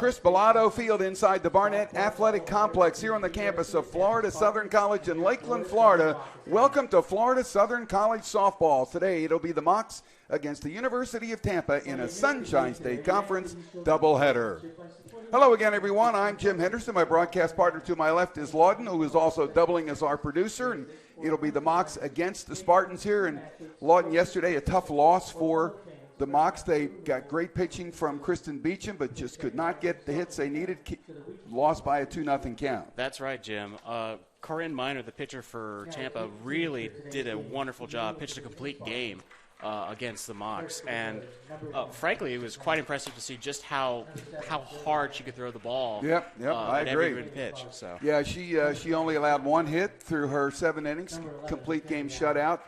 Chris Bellato Field inside the Barnett Athletic Complex here on the campus of Florida Southern College in Lakeland, Florida. Welcome to Florida Southern College softball. Today it'll be the Mocs against the University of Tampa in a Sunshine State Conference doubleheader. Hello again, everyone. I'm Jim Henderson. My broadcast partner to my left is Lawton, who is also doubling as our producer. And it'll be the Mocs against the Spartans here. And Lawton, yesterday, a tough loss for the Mocs. They got great pitching from Kristen Beecham, but just could not get the hits they needed. Lost by a 2-0 count. That's right, Jim. Corinne Miner, the pitcher for Tampa, really did a wonderful job. Pitched a complete game against the Mocs, and frankly, it was quite impressive to see just how hard she could throw the ball. Yep, I at agree. Every given pitch. So yeah, she only allowed one hit through her 7 innings, complete game shutout.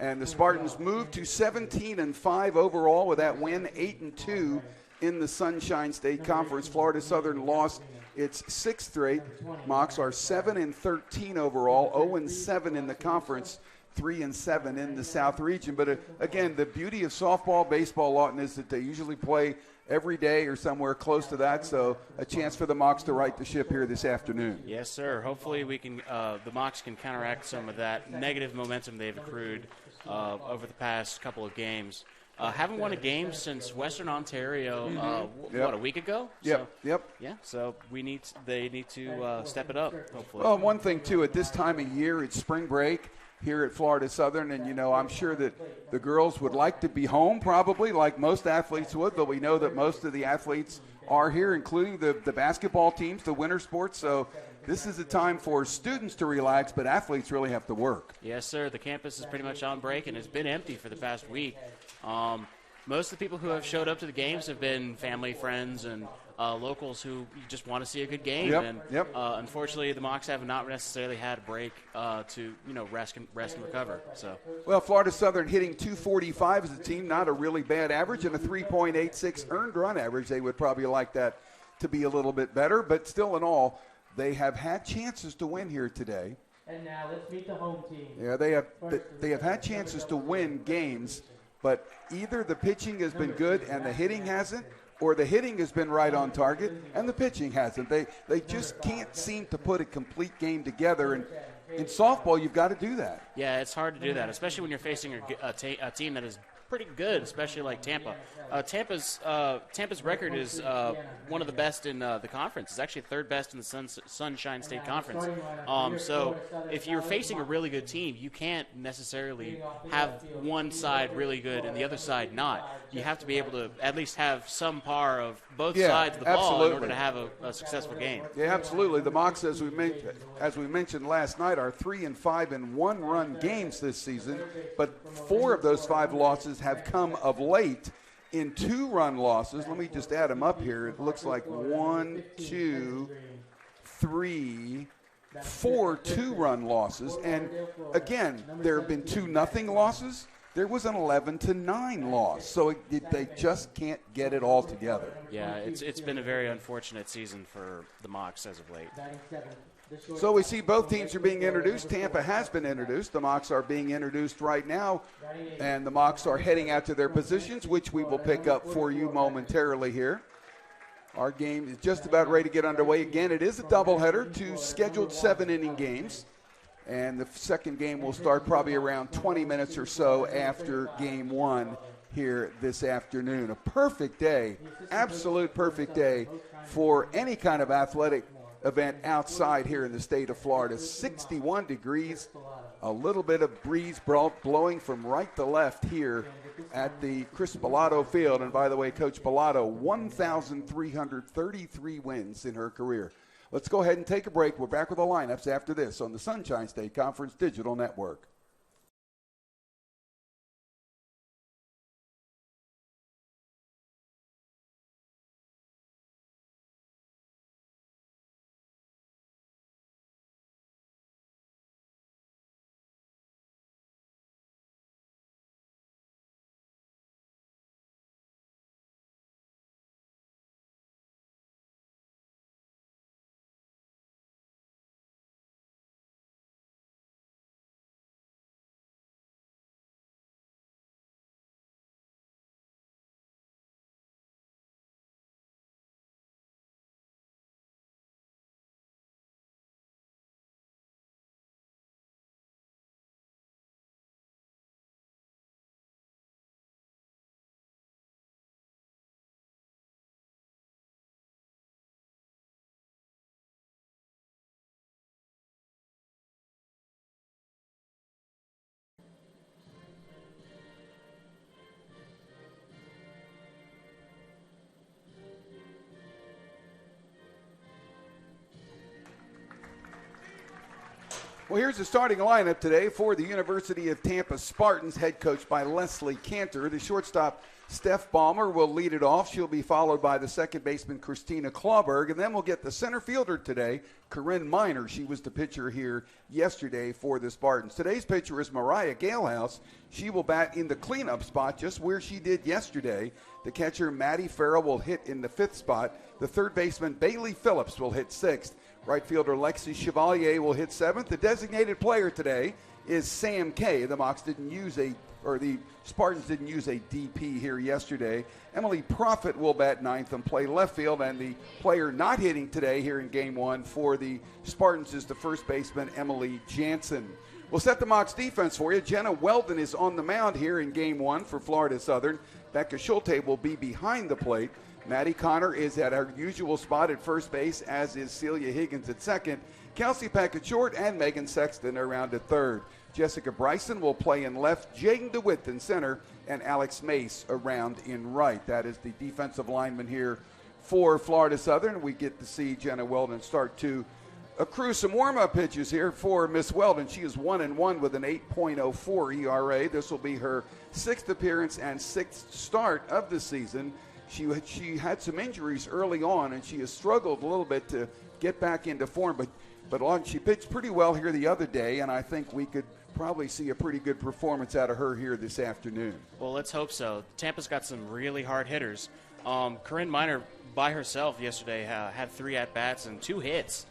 And the Spartans moved to 17-5 overall with that win, 8-2 in the Sunshine State Conference. Florida Southern lost its 6th straight. Mocs are 7-13 overall, 0-7 in the conference, 3-7 in the South region. But again, the beauty of softball, baseball, Lawton, is that they usually play every day or somewhere close to that, so a chance for the Mocs to right the ship here this afternoon. Yes, sir. Hopefully we can, the Mocs can counteract some of that negative momentum they've accrued over the past couple of games. Haven't won a game since Western Ontario, what, a week ago? Yep. Yeah, so they need to step it up, hopefully. Well, one thing, too, at this time of year, it's spring break here at Florida Southern, and, I'm sure that the girls would like to be home probably, like most athletes would, but we know that most of the athletes are here, including the basketball teams, the winter sports, so this is a time for students to relax, but athletes really have to work. Yes, sir. The campus is pretty much on break, and it's been empty for the past week. Most of the people who have showed up to the games have been family, friends, and locals who just want to see a good game. Unfortunately, the Mocs have not necessarily had a break to rest and recover. So, well, Florida Southern hitting .245 as a team, not a really bad average, and a 3.86 earned run average. They would probably like that to be a little bit better, but still in all, they have had chances to win here today. And now let's meet the home team. Yeah, they have had chances to win games, but either the pitching has been good and the hitting hasn't, or the hitting has been right on target and the pitching hasn't. They just can't seem to put a complete game together, and in softball you've got to do that. Yeah, it's hard to do that, especially when you're facing a team that is pretty good, especially like Tampa. Tampa's record is one of the best in the conference. It's actually third best in the Sunshine State Conference. So if you're facing a really good team, you can't necessarily have one side really good and the other side not. You have to be able to at least have some par of both sides of the ball in order to have a successful game. Yeah, absolutely. The Mocs, as we mentioned last night, are 3-5 in one-run games this season, but 4 of those 5 losses have come of late in 2-run losses. Let me just add them up here. It looks like 1, 2, 3, 4 2-run losses. And again, there have been 2-0 losses. There was an 11-9 loss. So they just can't get it all together. Yeah, it's been a very unfortunate season for the Mocs as of late. So we see both teams are being introduced. Tampa has been introduced. The Mocs are being introduced right now, and the Mocs are heading out to their positions, which we will pick up for you momentarily here. Our game is just about ready to get underway. Again, it is a doubleheader, 2 scheduled 7-inning games, and the second game will start probably around 20 minutes or so after game 1 here this afternoon. A perfect day, absolute perfect day for any kind of athletic event outside here in the state of Florida. 61 degrees, a little bit of breeze blowing from right to left here at the Chris Bellato Field. And by the way, Coach Bellato, 1,333 wins in her career. Let's go ahead and take a break. We're back with the lineups after this on the Sunshine State Conference Digital Network. Well, here's the starting lineup today for the University of Tampa Spartans, head coached by Leslie Cantor. The shortstop, Steph Ballmer, will lead it off. She'll be followed by the second baseman, Christina Clawberg. And then we'll get the center fielder today, Corinne Miner. She was the pitcher here yesterday for the Spartans. Today's pitcher is Mariah Galehouse. She will bat in the cleanup spot, just where she did yesterday. The catcher, Maddie Farrell, will hit in the fifth spot. The third baseman, Bailey Phillips, will hit sixth. Right fielder Lexi Chevalier will hit seventh. The designated player today is Sam Kay. The Spartans didn't use a DP here yesterday. Emily Profit will bat ninth and play left field. And the player not hitting today here in game one for the Spartans is the first baseman, Emily Jansen. We'll set the Mocs defense for you. Jenna Weldon is on the mound here in game one for Florida Southern. Becca Schulte will be behind the plate. Maddie Connor is at her usual spot at first base, as is Celia Higgins at second. Kelsey Pecks at short, and Megan Sexton around at third. Jessica Bryson will play in left, Jaden DeWitt in center, and Alex Mace around in right. That is the defensive lineman here for Florida Southern. We get to see Jenna Weldon start to accrue some warm-up pitches here for Miss Weldon. She is 1-1 with an 8.04 ERA. This will be her sixth appearance and sixth start of the season. She had some injuries early on, and she has struggled a little bit to get back into form. But she pitched pretty well here the other day, and I think we could probably see a pretty good performance out of her here this afternoon. Well, let's hope so. Tampa's got some really hard hitters. Corinne Miner by herself yesterday had 3 at-bats and 2 hits,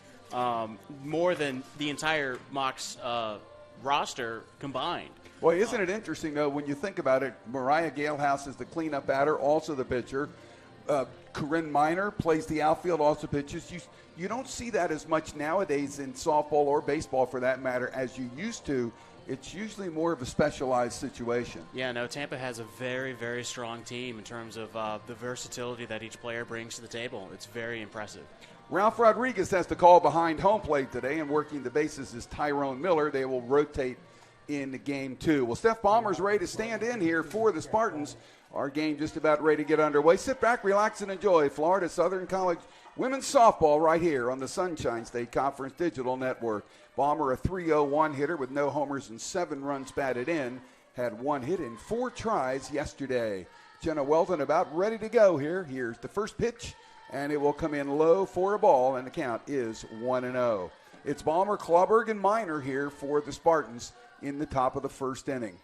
more than the entire Mocs roster combined. Well, isn't it interesting, though, when you think about it, Mariah Galehouse is the cleanup batter, also the pitcher. Corinne Miner plays the outfield, also pitches. You don't see that as much nowadays in softball or baseball, for that matter, as you used to. It's usually more of a specialized situation. Yeah, no, Tampa has a very, very strong team in terms of the versatility that each player brings to the table. It's very impressive. Ralph Rodriguez has the call behind home plate today, and working the bases is Tyrone Miller. They will rotate in game 2. Well, Steph Ballmer's ready to stand in here for the Spartans. Our game just about ready to get underway. Sit back, relax, and enjoy Florida Southern College women's softball right here on the Sunshine State Conference Digital Network. Ballmer, a 301 hitter with no homers and 7 runs batted in, had 1 hit in 4 tries yesterday. Jenna Weldon about ready to go here. Here's the first pitch, and it will come in low for a ball, and the count is 1-0. It's Ballmer, Clawberg, and Miner here for the Spartans in the top of the first inning.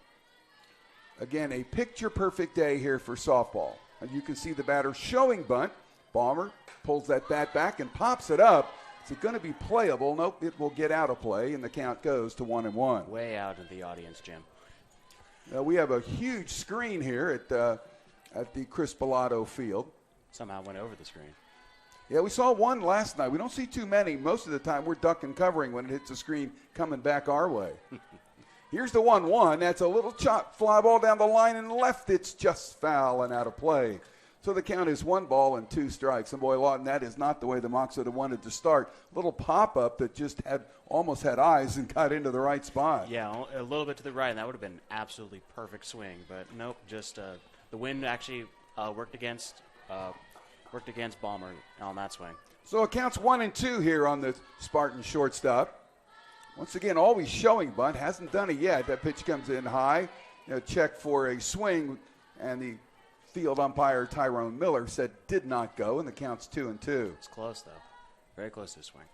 Again, a picture-perfect day here for softball. And you can see the batter showing bunt. Ballmer pulls that bat back and pops it up. Is it going to be playable? Nope, it will get out of play, and the count goes to 1-1. Way out in the audience, Jim. We have a huge screen here at the Chris Bellato field. Somehow went over the screen. Yeah, we saw one last night. We don't see too many. Most of the time, we're duck and covering when it hits the screen coming back our way. Here's the 1-1. That's a little chop fly ball down the line and left. It's just foul and out of play. So the count is 1 ball and 2 strikes. And boy, Lawton, that is not the way the Mocs would have wanted to start. Little pop-up that just almost had eyes and got into the right spot. Yeah, a little bit to the right, and that would have been absolutely perfect swing. But nope, just the wind actually worked against Ballmer on that swing. So it counts 1-2 here on the Spartan shortstop. Once again, always showing bunt. Hasn't done it yet. That pitch comes in high. Check for a swing, and the field umpire Tyrone Miller said did not go, and the count's 2-2. It's close, though. Very close to the swing.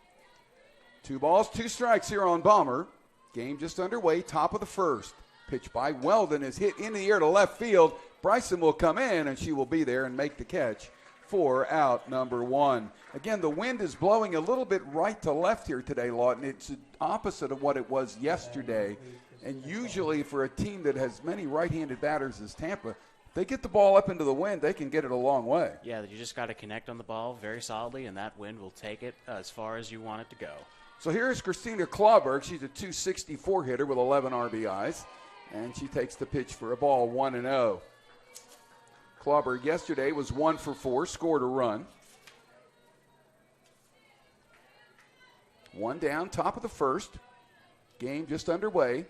2 balls, 2 strikes here on Ballmer. Game just underway, top of the first. Pitch by Weldon is hit in the air to left field. Bryson will come in, and she will be there and make the catch for out number 1. Again, the wind is blowing a little bit right to left here today, Lawton. It's opposite of what it was yesterday. And usually for a team that has many right-handed batters as Tampa, if they get the ball up into the wind, they can get it a long way. Yeah, you just got to connect on the ball very solidly, and that wind will take it as far as you want it to go. So here's Christina Clawberg. She's a .264 hitter with 11 RBIs, and she takes the pitch for a ball, 1-0. Clawberg yesterday was 1 for 4, scored a run. 1 down, top of the first. Game just underway.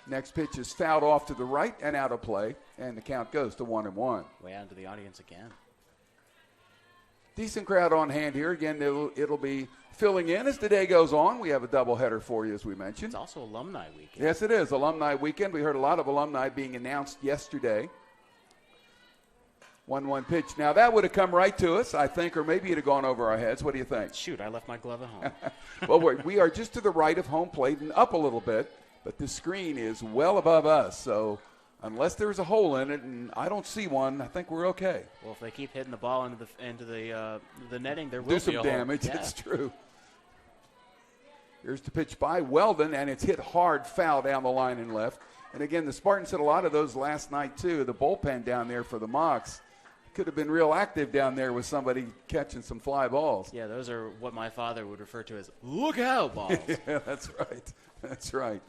Next pitch is fouled off to the right and out of play, and the count goes to 1-1. Way out into the audience again. decent crowd on hand here. Again, it'll be filling in as the day goes on. We have a doubleheader for you, as we mentioned. It's also Alumni Weekend. Yes, it is. Alumni Weekend. We heard a lot of alumni being announced yesterday. 1-1 pitch. Now, that would have come right to us, I think, or maybe it had gone over our heads. What do you think? Shoot, I left my glove at home. Well, we are just to the right of home plate and up a little bit, but the screen is well above us. So unless there's a hole in it, and I don't see one, I think we're okay. Well, if they keep hitting the ball into the netting, there will do be some a damage. Hole. Yeah. It's true. Here's the pitch by Weldon, and it's hit hard, foul down the line and left. And again, the Spartans hit a lot of those last night too. The bullpen down there for the Mocs could have been real active down there with somebody catching some fly balls. Yeah, those are what my father would refer to as look out balls. Yeah, that's right. That's right.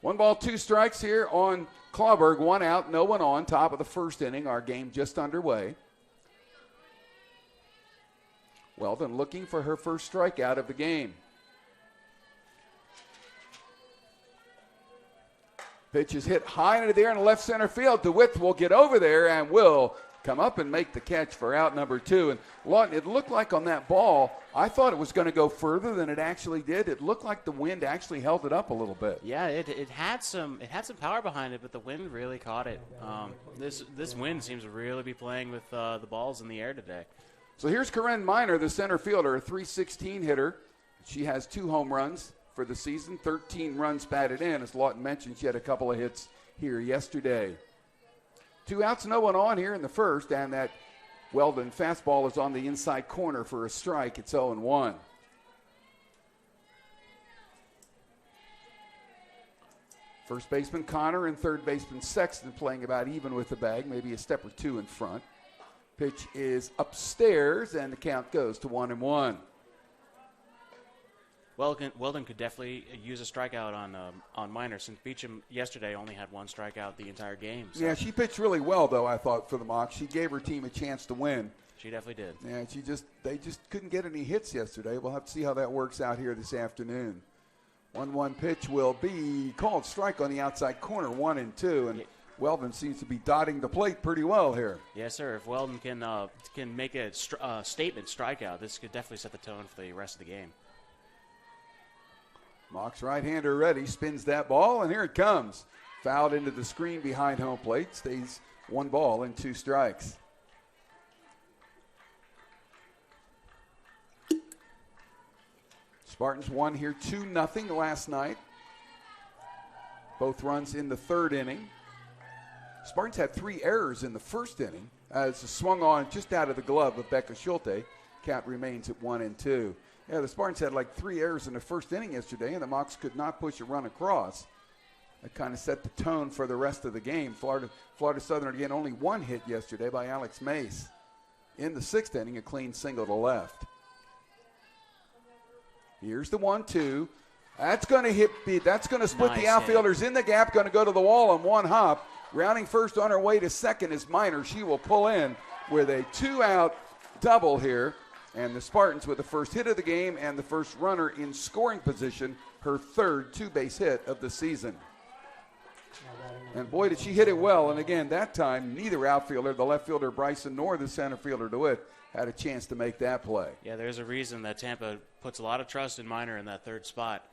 1 ball, 2 strikes here on Clawberg. 1 out, no one on. Top of the first inning. Our game just underway. Weldon looking for her first strikeout of the game. Pitch is hit high into the air in left center field. DeWitt will get over there and will come up and make the catch for out number 2. And Lawton, it looked like on that ball, I thought it was going to go further than it actually did. It looked like the wind actually held it up a little bit. Yeah, it had some power behind it, but the wind really caught it. This wind seems to really be playing with the balls in the air today. So here's Corinne Miner, the center fielder, a .316 hitter. She has 2 home runs for the season, 13 runs batted in. As Lawton mentioned, she had a couple of hits here yesterday. 2 outs, no one on here in the first, and that Weldon fastball is on the inside corner for a strike. It's 0-1. First baseman Connor and third baseman Sexton playing about even with the bag, maybe a step or 2 in front. Pitch is upstairs, and the count goes to 1-1. Weldon could definitely use a strikeout on Miner, since Beecham yesterday only had 1 strikeout the entire game. So. Yeah, she pitched really well, though, I thought, for the Mocs. She gave her team a chance to win. She definitely did. Yeah, they just couldn't get any hits yesterday. We'll have to see how that works out here this afternoon. 1-1 pitch will be called strike on the outside corner, 1-2, and Weldon seems to be dotting the plate pretty well here. Yes, sir. If Weldon can make a statement strikeout, this could definitely set the tone for the rest of the game. Mock's right-hander ready, spins that ball, and here it comes. Fouled into the screen behind home plate, stays 1 ball and 2 strikes. Spartans won here 2-0 last night. Both runs in the third inning. Spartans had 3 errors in the first inning as it swung on just out of the glove of Becca Schulte. Count remains at 1-2. Yeah, the Spartans had like 3 errors in the first inning yesterday, and the Mocs could not push a run across. That kind of set the tone for the rest of the game. Florida Southern, again, only 1 hit yesterday by Alex Mace. In the 6th inning, a clean single to left. Here's the 1-2. That's going to split Nice the outfielders in the gap, going to go to the wall on 1 hop. Rounding first on her way to second is Miner. She will pull in with a 2-out double here. And the Spartans with the first hit of the game and the first runner in scoring position, her 3rd 2-base hit of the season. And boy, did she hit it well. And again, that time, neither outfielder, the left fielder Bryson nor the center fielder DeWitt, had a chance to make that play. Yeah, there's a reason that Tampa puts a lot of trust in Miner in that 3rd spot.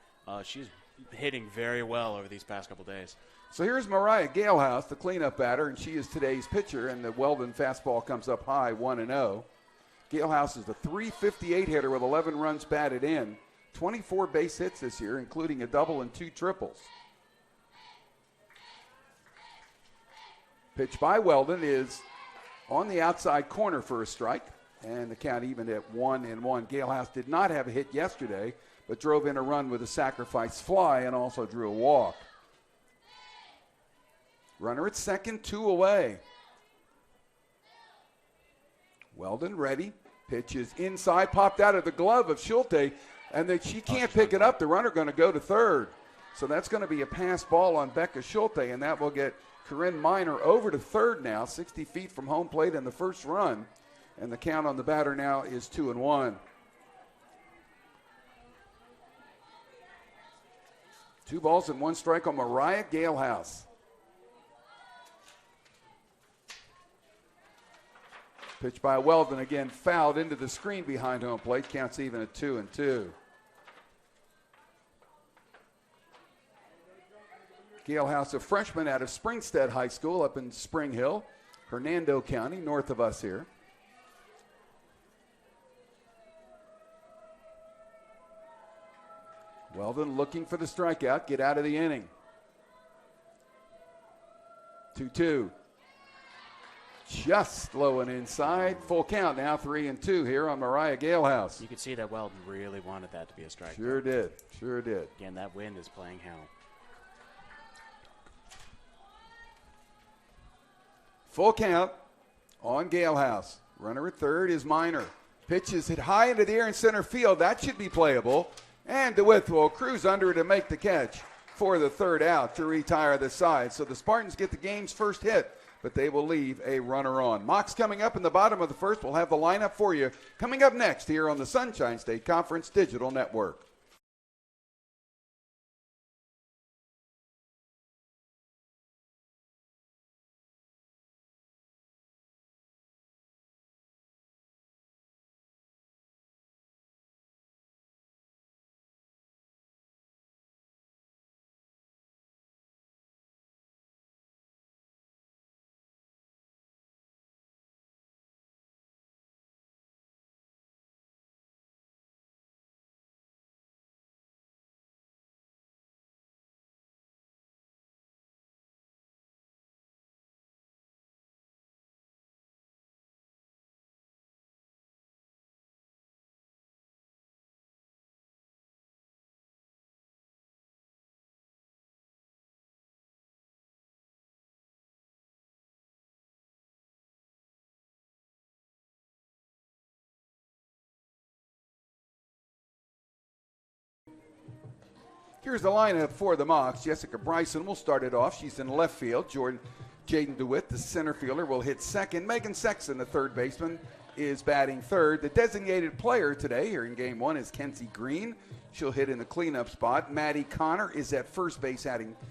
She's hitting very well over these past couple days. So here's Mariah Galehouse, the cleanup batter, and she is today's pitcher. And the Weldon fastball comes up high, 1-0. Galehouse is a .358 hitter with 11 runs batted in, 24 base hits this year, including a double and 2 triples. Pitch by Weldon is on the outside corner for a strike, and the count even at 1-1. Galehouse did not have a hit yesterday, but drove in a run with a sacrifice fly and also drew a walk. Runner at second, 2 away. Weldon ready. Pitch is inside, popped out of the glove of Schulte, and that she can't pick it up. The runner going to go to third. So that's going to be a pass ball on Becca Schulte, and that will get Corinne Miner over to third now, 60 feet from home plate in the first run. And the count on the batter now is 2-1. 2 balls and 1 strike on Mariah Galehouse. Pitch by Weldon, again fouled into the screen behind home plate. Counts even at 2-2. Gale House, a freshman out of Springstead High School up in Spring Hill, Hernando County, north of us here. Weldon looking for the strikeout, get out of the inning. 2-2. Just low and inside. Full count now, 3-2 here on Mariah Gale House. You could see that Weldon really wanted that to be a strike. Sure did. Sure did. Again, that wind is playing hell. Full count on Gale House. Runner at third is Minor. Pitch is hit high into the air in center field. That should be playable. And DeWitt will cruise under to make the catch for the third out to retire the side. So the Spartans get the game's first hit, but they will leave a runner on. Mocs coming up in the bottom of the first. We'll have the lineup for you coming up next here on the Sunshine State Conference Digital Network. Here's the lineup for the Mocs. Jessica Bryson will start it off. She's in left field. Jaden DeWitt, the center fielder, will hit second. Megan Sexton, the third baseman, is batting third. The designated player today here in game one is Kenzie Green. She'll hit in the cleanup spot. Maddie Connor is at first base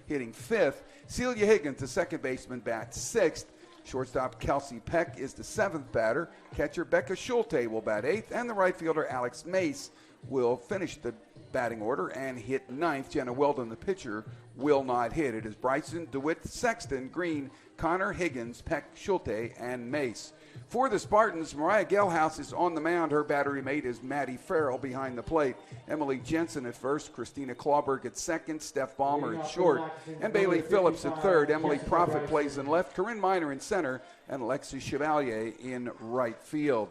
hitting fifth. Celia Higgins, the second baseman, bats sixth. Shortstop Kelsey Peck is the seventh batter. Catcher Becca Schulte will bat eighth. And the right fielder Alex Mace will finish the batting order and hit ninth. Jenna Weldon, the pitcher, will not hit. It is Bryson, DeWitt, Sexton, Green, Connor, Higgins, Peck, Schulte, and Mace. For the Spartans, Mariah Gale House is on the mound. Her battery mate is Maddie Farrell behind the plate. Emily Jensen at first, Christina Clawberg at second, Steph Ballmer at short, and Bailey Phillips at third. Emily Prophet plays in left, Corinne Miner in center, and Alexis Chevalier in right field.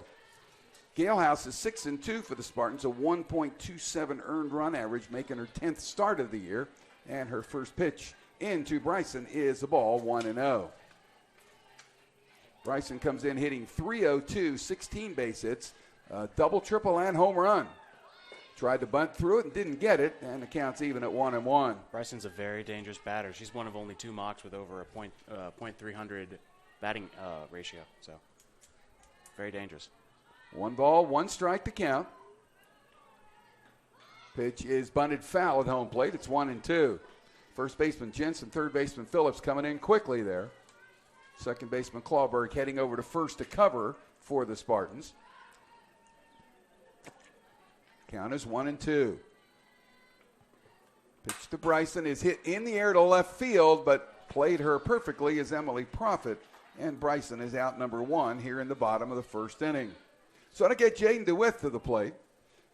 Gale House is 6-2 for the Spartans, a 1.27 earned run average, making her 10th start of the year. And her first pitch into Bryson is a ball, 1-0. Bryson comes in hitting .302, 16 base hits, double, triple, and home run. Tried to bunt through it and didn't get it, and the count's even at 1-1. Bryson's a very dangerous batter. She's one of only two Mocs with over a .300 batting ratio, so very dangerous. 1 ball, 1 strike to count. Pitch is bunted foul at home plate. It's 1-2. First baseman Jensen, third baseman Phillips coming in quickly there. Second baseman Clawberg heading over to first to cover for the Spartans. Count is 1-2. Pitch to Bryson is hit in the air to left field, but played her perfectly is Emily Prophet, and Bryson is out number 1 here in the bottom of the first inning. So to get Jaden DeWitt to the plate.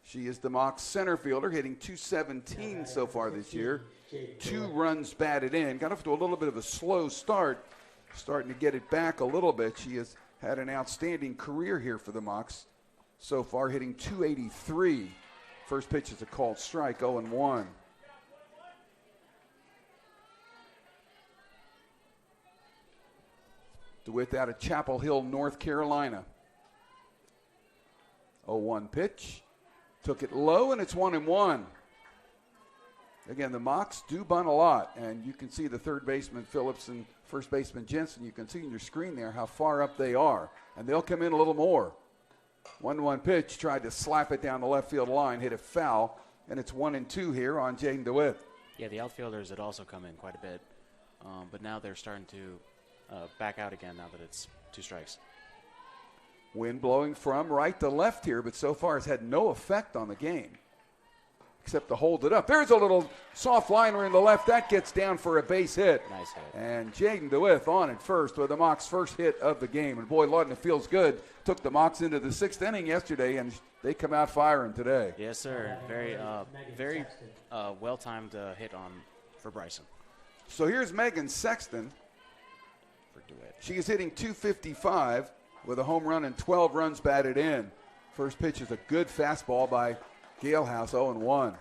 She is the Mocs center fielder, hitting .217 so far this year. 2 runs batted in. Got off to a little bit of a slow start, starting to get it back a little bit. She has had an outstanding career here for the Mocs so far, hitting .283. First pitch is a called strike, 0-1. DeWitt out of Chapel Hill, North Carolina. 0-1 pitch. Took it low, and it's 1-1. Again, the Mocs do bunt a lot, and you can see the third baseman Phillips and first baseman Jensen. You can see on your screen there how far up they are, and they'll come in a little more. 1-1 pitch, tried to slap it down the left field line, hit it foul, and it's 1-2 here on Jaden DeWitt. Yeah, the outfielders had also come in quite a bit, but now they're starting to back out again now that it's 2 strikes. Wind blowing from right to left here, but so far has had no effect on the game, except to hold it up. There's a little soft liner in the left. That gets down for a base hit. Nice hit. And Jaden DeWitt on at first with the Mocs' first hit of the game. And boy, Lawton, it feels good. Took the Mocs into the 6th inning yesterday, and they come out firing today. Yes, sir. Very well-timed hit for Bryson. So here's Megan Sexton. For DeWitt. She is hitting .255 with a home run and 12 runs batted in. First pitch is a good fastball by Gale House, 0-1.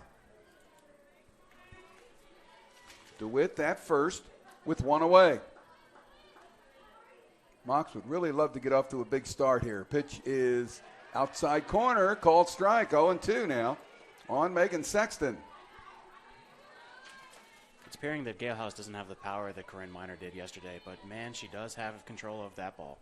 DeWitt at first with one away. Mocs would really love to get off to a big start here. Pitch is outside corner, called strike, 0-2 now on Megan Sexton. It's appearing that Gale House doesn't have the power that Corinne Miner did yesterday, but man, she does have control of that ball.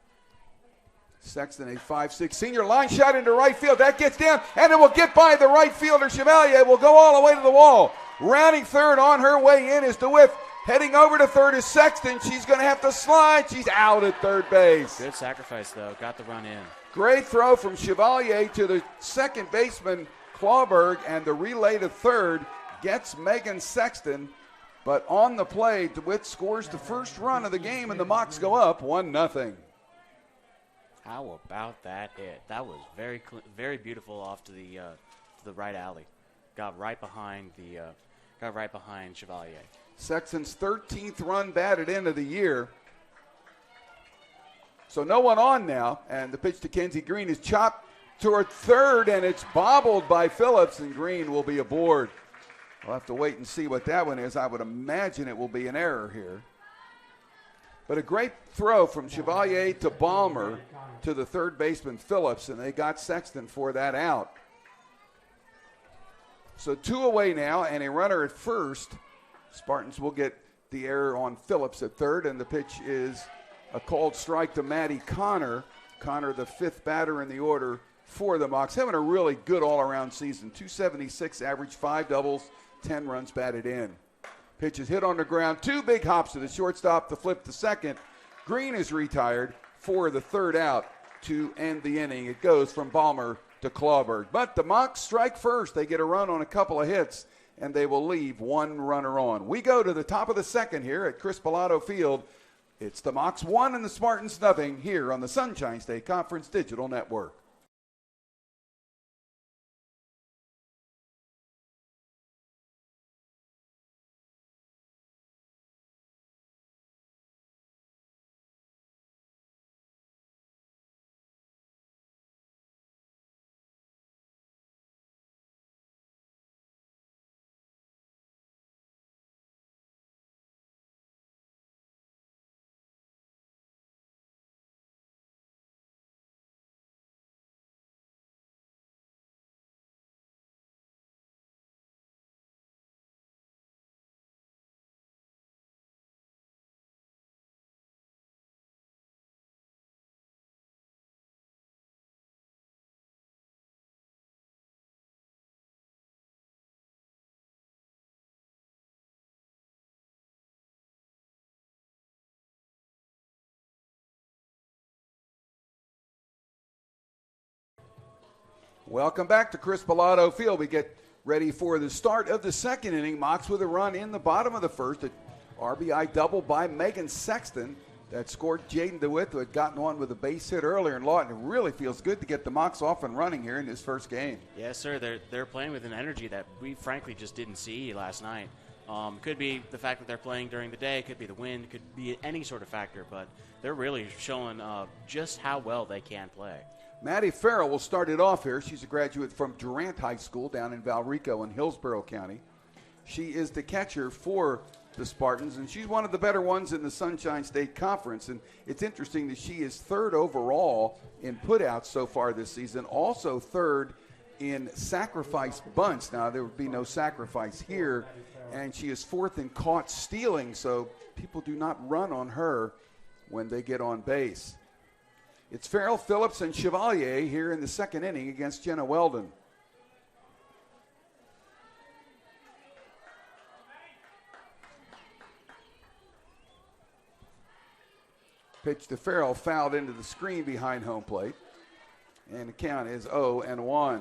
Sexton, a 5'6" senior, line shot into right field. That gets down, and it will get by the right fielder. Chevalier will go all the way to the wall. Rounding third on her way in is DeWitt. Heading over to third is Sexton. She's going to have to slide. She's out at third base. Good sacrifice, though. Got the run in. Great throw from Chevalier to the second baseman, Clawberg, and the relay to third gets Megan Sexton. But on the play, DeWitt scores the first run of the game, and the Mocs go up 1-0. How about that hit? That was very beautiful off to the right alley. Got right behind Chevalier. Sexton's 13th run batted in of the year. So no one on now, and the pitch to Kenzie Green is chopped toward third, and it's bobbled by Phillips, and Green will be aboard. We'll have to wait and see what that one is. I would imagine it will be an error here. But a great throw from Chevalier to Balmer to the third baseman Phillips, and they got Sexton for that out. So 2 away now and a runner at first. Spartans will get the error on Phillips at third, and the pitch is a called strike to Maddie Connor. Connor, the 5th batter in the order for the Mocs, having a really good all-around season. .276 average, 5 doubles, 10 runs batted in. Pitch is hit on the ground. 2 big hops to the shortstop to flip the second. Green is retired for the third out to end the inning. It goes from Balmer to Clawberg. But the Mocs strike first. They get a run on a couple of hits, and they will leave one runner on. We go to the top of the second here at Chris Pilato Field. It's the Mocs 1 and the Spartans nothing here on the Sunshine State Conference Digital Network. Welcome back to Chris Pilato Field. We get ready for the start of the second inning. Mocs with a run in the bottom of the first. An RBI double by Megan Sexton that scored Jaden DeWitt, who had gotten one with a base hit earlier in Lawton. It really feels good to get the Mocs off and running here in this first game. Yes, sir. They're playing with an energy that we frankly just didn't see last night. Could be the fact that they're playing during the day. Could be the wind. Could be any sort of factor. But they're really showing just how well they can play. Maddie Farrell will start it off here. She's a graduate from Durant High School down in Valrico in Hillsborough County. She is the catcher for the Spartans, and she's one of the better ones in the Sunshine State Conference. And it's interesting that she is 3rd overall in putouts so far this season, also 3rd in sacrifice bunts. Now, there would be no sacrifice here, and she is 4th in caught stealing, so people do not run on her when they get on base. It's Farrell, Phillips, and Chevalier here in the second inning against Jenna Weldon. Pitch to Farrell, fouled into the screen behind home plate. And the count is 0-1.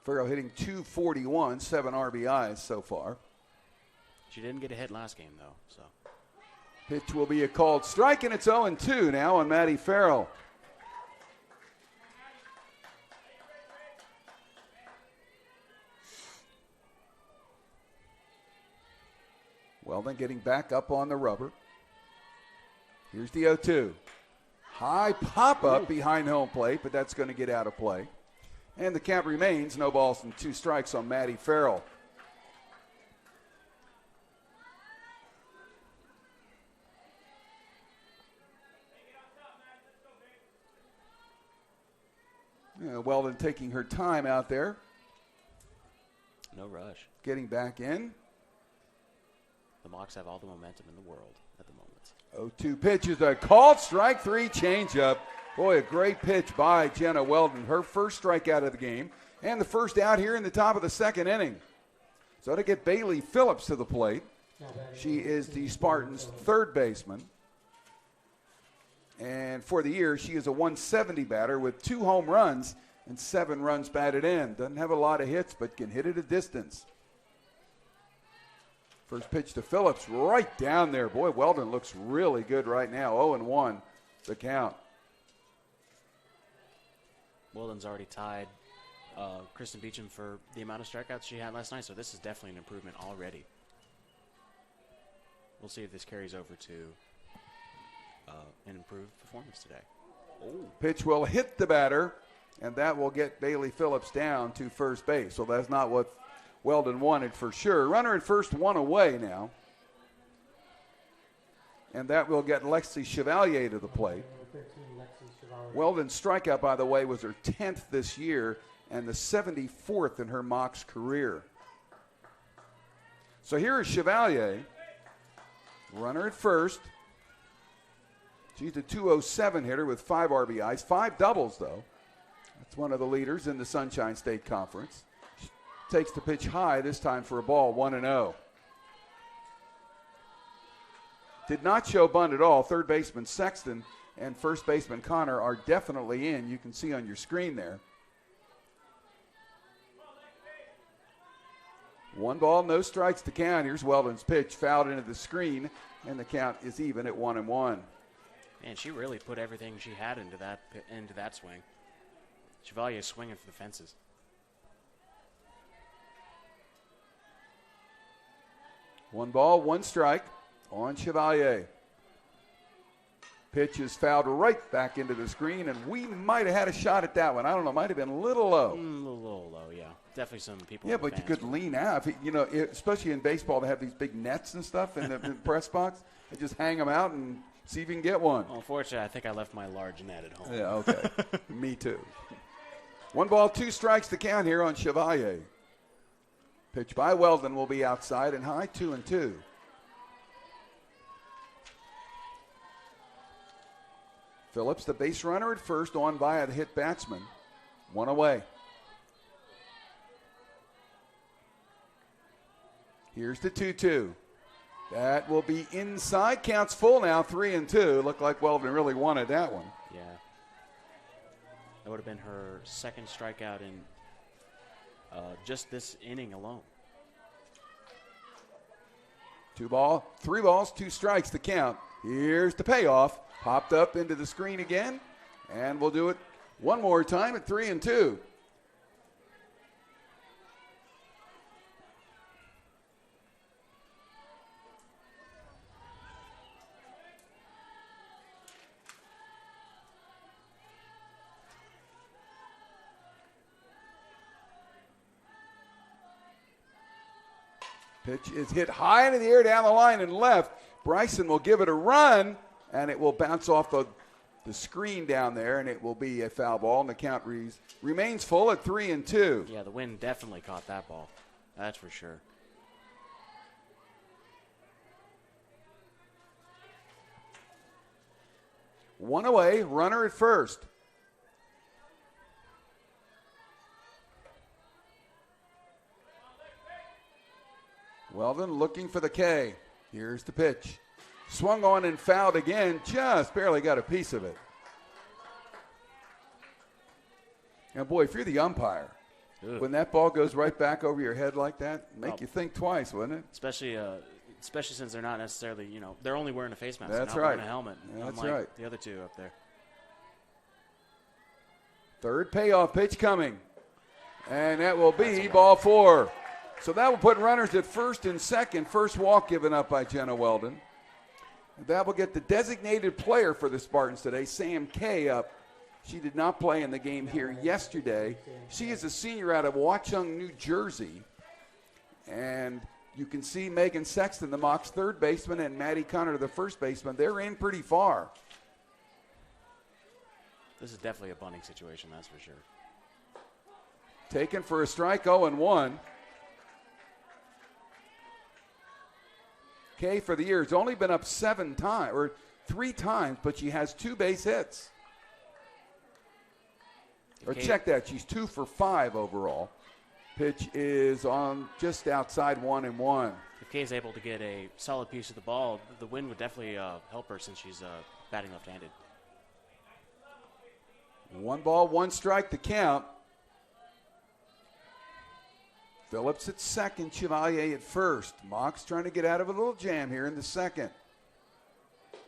Farrell hitting .241, 7 RBIs so far. She didn't get a hit last game, though. So Pitch will be a called strike, and it's 0-2 now on Maddie Farrell. Weldon getting back up on the rubber. Here's the 0-2. High pop-up behind home plate, but that's going to get out of play. And the count remains no balls and 2 strikes on Maddie Farrell. Weldon taking her time out there. no rush. Getting back in. The Mocs have all the momentum in the world at the moment. 0-2 pitch is a called strike 3 changeup. Boy, a great pitch by Jenna Weldon. Her first strikeout of the game and the first out here in the top of the second inning. So to get Bailey Phillips to the plate. She is the Spartans' third baseman. And for the year, she is a 170 batter with 2 home runs and 7 runs batted in. Doesn't have a lot of hits, but can hit it a distance. First pitch to Phillips, right down there. Boy, Weldon looks really good right now. 0-1, the count. Weldon's already tied Kristen Beecham for the amount of strikeouts she had last night, so this is definitely an improvement already. We'll see if this carries over to an improved performance today. Pitch will hit the batter, and that will get Bailey Phillips down to first base. So that's not what Weldon wanted for sure. Runner at first, 1 away now. And that will get Lexi Chevalier to the plate. Weldon's strikeout, by the way, was her 10th this year and the 74th in her Mocs career. So here is Chevalier. Runner at first. She's a 207 hitter with 5 RBIs, 5 doubles, though. That's one of the leaders in the Sunshine State Conference. She takes the pitch high, this time for a ball, 1-0. Did not show bunt at all. Third baseman Sexton and first baseman Connor are definitely in. You can see on your screen there. 1 ball, no strikes to count. Here's Weldon's pitch, fouled into the screen, and the count is even at 1-1. Man, she really put everything she had into that swing. Chevalier swinging for the fences. One ball, 1 strike on Chevalier. Pitch is fouled right back into the screen, and we might have had a shot at that one. I don't know, might have been a little low. A little low, yeah. Definitely some people. Yeah, but you could lean out. Especially in baseball, they have these big nets and stuff in the press box. They just hang them out and see if you can get one. Well, unfortunately, I think I left my large net at home. Yeah, okay. Me too. 1 ball, 2 strikes to count here on Chevalier. Pitch by Weldon will be outside and high, 2-2. Phillips, the base runner at first, on by a hit batsman. 1 away. Here's the 2-2. That will be inside. Counts full now, 3-2. Looked like Weldon really wanted that one. Yeah. That would have been her second strikeout in just this inning alone. 3 balls, 2 strikes to count. Here's the payoff. Popped up into the screen again. And we'll do it one more time at 3-2. Pitch is hit high into the air down the line and left. Bryson will give it a run, and it will bounce off the screen down there, and it will be a foul ball, and the count remains full at 3-2. Yeah, the wind definitely caught that ball. That's for sure. One away, runner at first. Weldon looking for the K. Here's the pitch. Swung on and fouled again. Just barely got a piece of it. Now, boy, if you're the umpire, when that ball goes right back over your head like that, make you think twice, wouldn't it? Especially since they're not necessarily, they're only wearing a face mask. That's not right. Wearing a helmet. That's unlike right. The other two up there. Third payoff pitch coming. And that will be ball 4. So that will put runners at first and second. First walk given up by Jenna Weldon. That will get the designated player for the Spartans today, Sam Kay, up. She did not play in the game here yesterday. She is a senior out of Watchung, New Jersey. And you can see Megan Sexton, the Mocs third baseman, and Maddie Connor, the first baseman. They're in pretty far. This is definitely a bunting situation, that's for sure. Taken for a strike, 0-1. Kay for the year has only been up 3 times, but she has 2 base hits. Or check that, she's 2 for 5 overall. Pitch is on just outside 1-1. If Kay's able to get a solid piece of the ball, the wind would definitely help her since she's batting left-handed. 1 ball, 1 strike to count. Phillips at second, Chevalier at first. Mocs trying to get out of a little jam here in the second.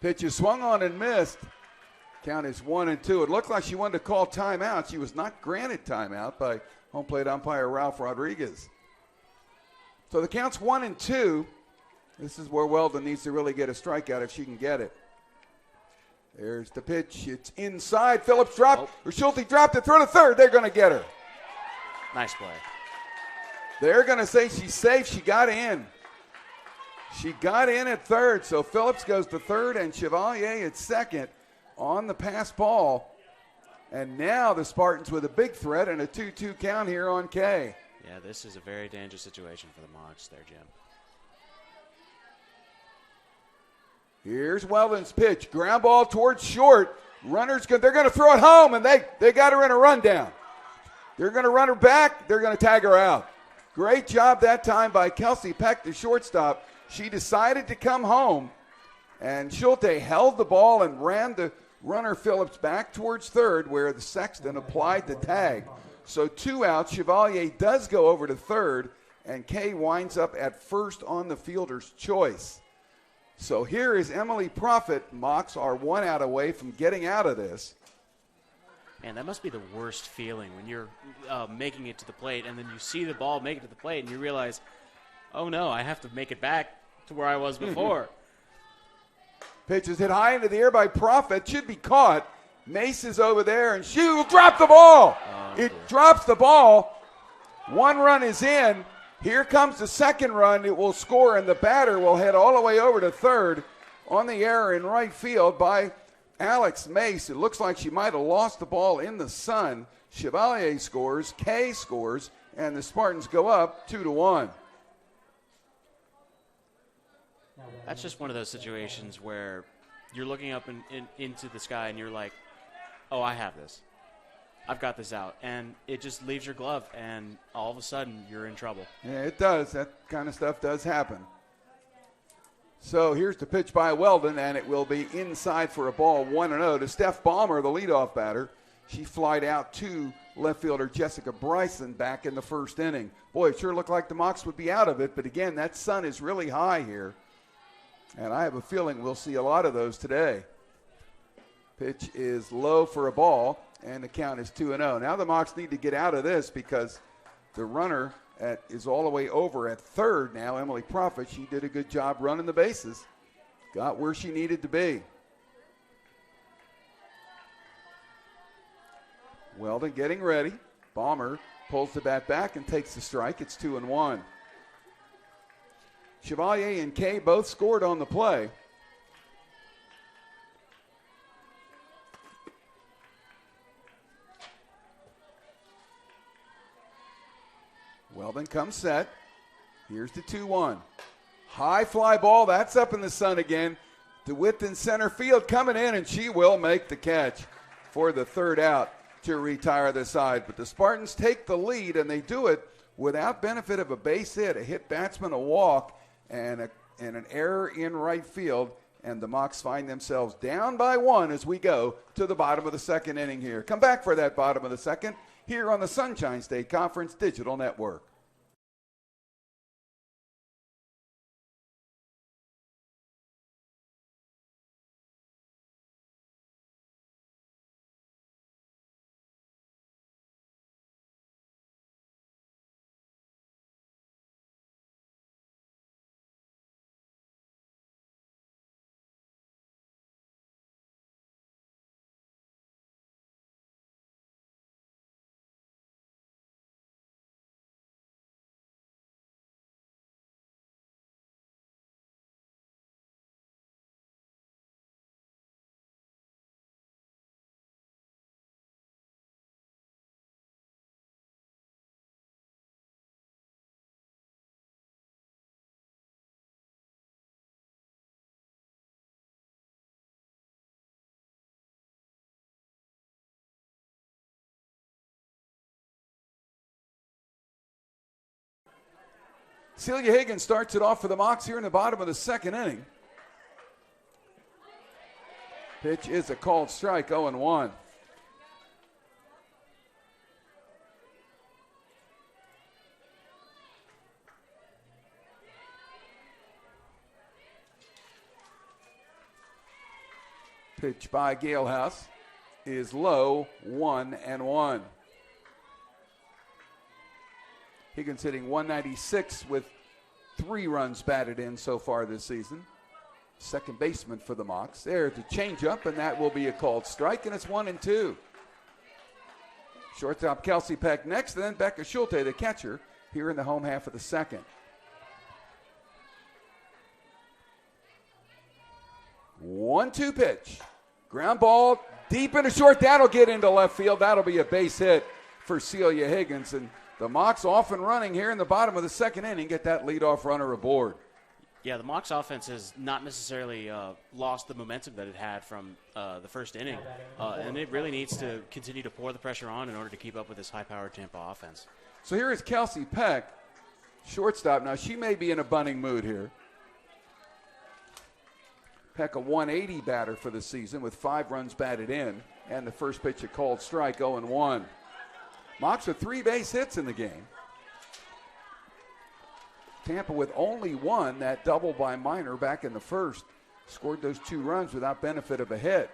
Pitch is swung on and missed. Count is 1-2. It looked like she wanted to call timeout. She was not granted timeout by home plate umpire Ralph Rodriguez. So the count's 1-2. This is where Weldon needs to really get a strikeout if she can get it. There's the pitch. It's inside. Phillips dropped. Or Schulte dropped it. Throw to third. They're going to get her. Nice play. They're going to say she's safe. She got in. She got in at third. So Phillips goes to third and Chevalier at second on the pass ball. And now the Spartans with a big threat and a 2-2 count here on K. Yeah, this is a very dangerous situation for the Mocs there, Jim. Here's Weldon's pitch. Ground ball towards short. They're going to throw it home, and they got her in a rundown. They're going to run her back. They're going to tag her out. Great job that time by Kelsey Peck, the shortstop. She decided to come home, and Schulte held the ball and ran the runner Phillips back towards third where the Sexton applied the tag. So 2 out. Chevalier does go over to third, and Kay winds up at first on the fielder's choice. So here is Emily Profit. Mocs are 1 out away from getting out of this. Man, that must be the worst feeling when you're making it to the plate, and then you see the ball make it to the plate, and you realize, oh, no, I have to make it back to where I was before. Pitch is hit high into the air by Profit. Should be caught. Mace is over there, and she will drop the ball. It drops the ball. 1 run is in. Here comes the second run. It will score, and the batter will head all the way over to third on the error in right field by Alex Mace. It looks like she might have lost the ball in the sun. Chevalier scores, Kay scores, and the Spartans go up 2-1. That's just one of those situations where you're looking up into the sky and you're like, oh, I have this. I've got this out. And it just leaves your glove, and all of a sudden you're in trouble. Yeah, it does. That kind of stuff does happen. So here's the pitch by Weldon, and it will be inside for a ball, 1-0 to Steph Ballmer, the leadoff batter. She flied out to left fielder Jessica Bryson back in the first inning. Boy, it sure looked like the Mocs would be out of it, but again, that sun is really high here. And I have a feeling we'll see a lot of those today. Pitch is low for a ball, and the count is 2-0. Now the Mocs need to get out of this because the runner is all the way over at third now. Emily Profit, she did a good job running the bases. Got where she needed to be. Weldon getting ready. Ballmer pulls the bat back and takes the strike. It's 2-1. Chevalier and Kay both scored on the play. Weldon comes set. Here's the 2-1. High fly ball. That's up in the sun again. DeWitt in center field coming in, and she will make the catch for the third out to retire the side. But the Spartans take the lead, and they do it without benefit of a base hit, a hit batsman, a walk, and an error in right field. And the Mocs find themselves down by 1 as we go to the bottom of the second inning here. Come back for that bottom of the second here on the Sunshine State Conference Digital Network. Celia Higgins starts it off for the Mocs here in the bottom of the second inning. Pitch is a called strike, 0-1. Pitch by Gale is low, 1-1. Higgins hitting 196 with 3 runs batted in so far this season. Second baseman for the Mocs. There to change up, and that will be a called strike, and it's 1-2. Shortstop Kelsey Pecks next, and then Becca Schulte, the catcher, here in the home half of the second. 1-2 pitch. Ground ball deep into short. That'll get into left field. That'll be a base hit for Celia Higgins. And the Mocs off and running here in the bottom of the second inning, get that leadoff runner aboard. Yeah, the Mocs offense has not necessarily lost the momentum that it had from the first inning, and it really needs to continue to pour the pressure on in order to keep up with this high-powered Tampa offense. So here is Kelsey Pecks, shortstop. Now, she may be in a bunting mood here. Peck, a 180 batter for the season with 5 runs batted in, and the first pitch a called strike, 0-1. Mocs with 3 base hits in the game. Tampa with only 1, that double by Minor back in the first. Scored those 2 runs without benefit of a hit.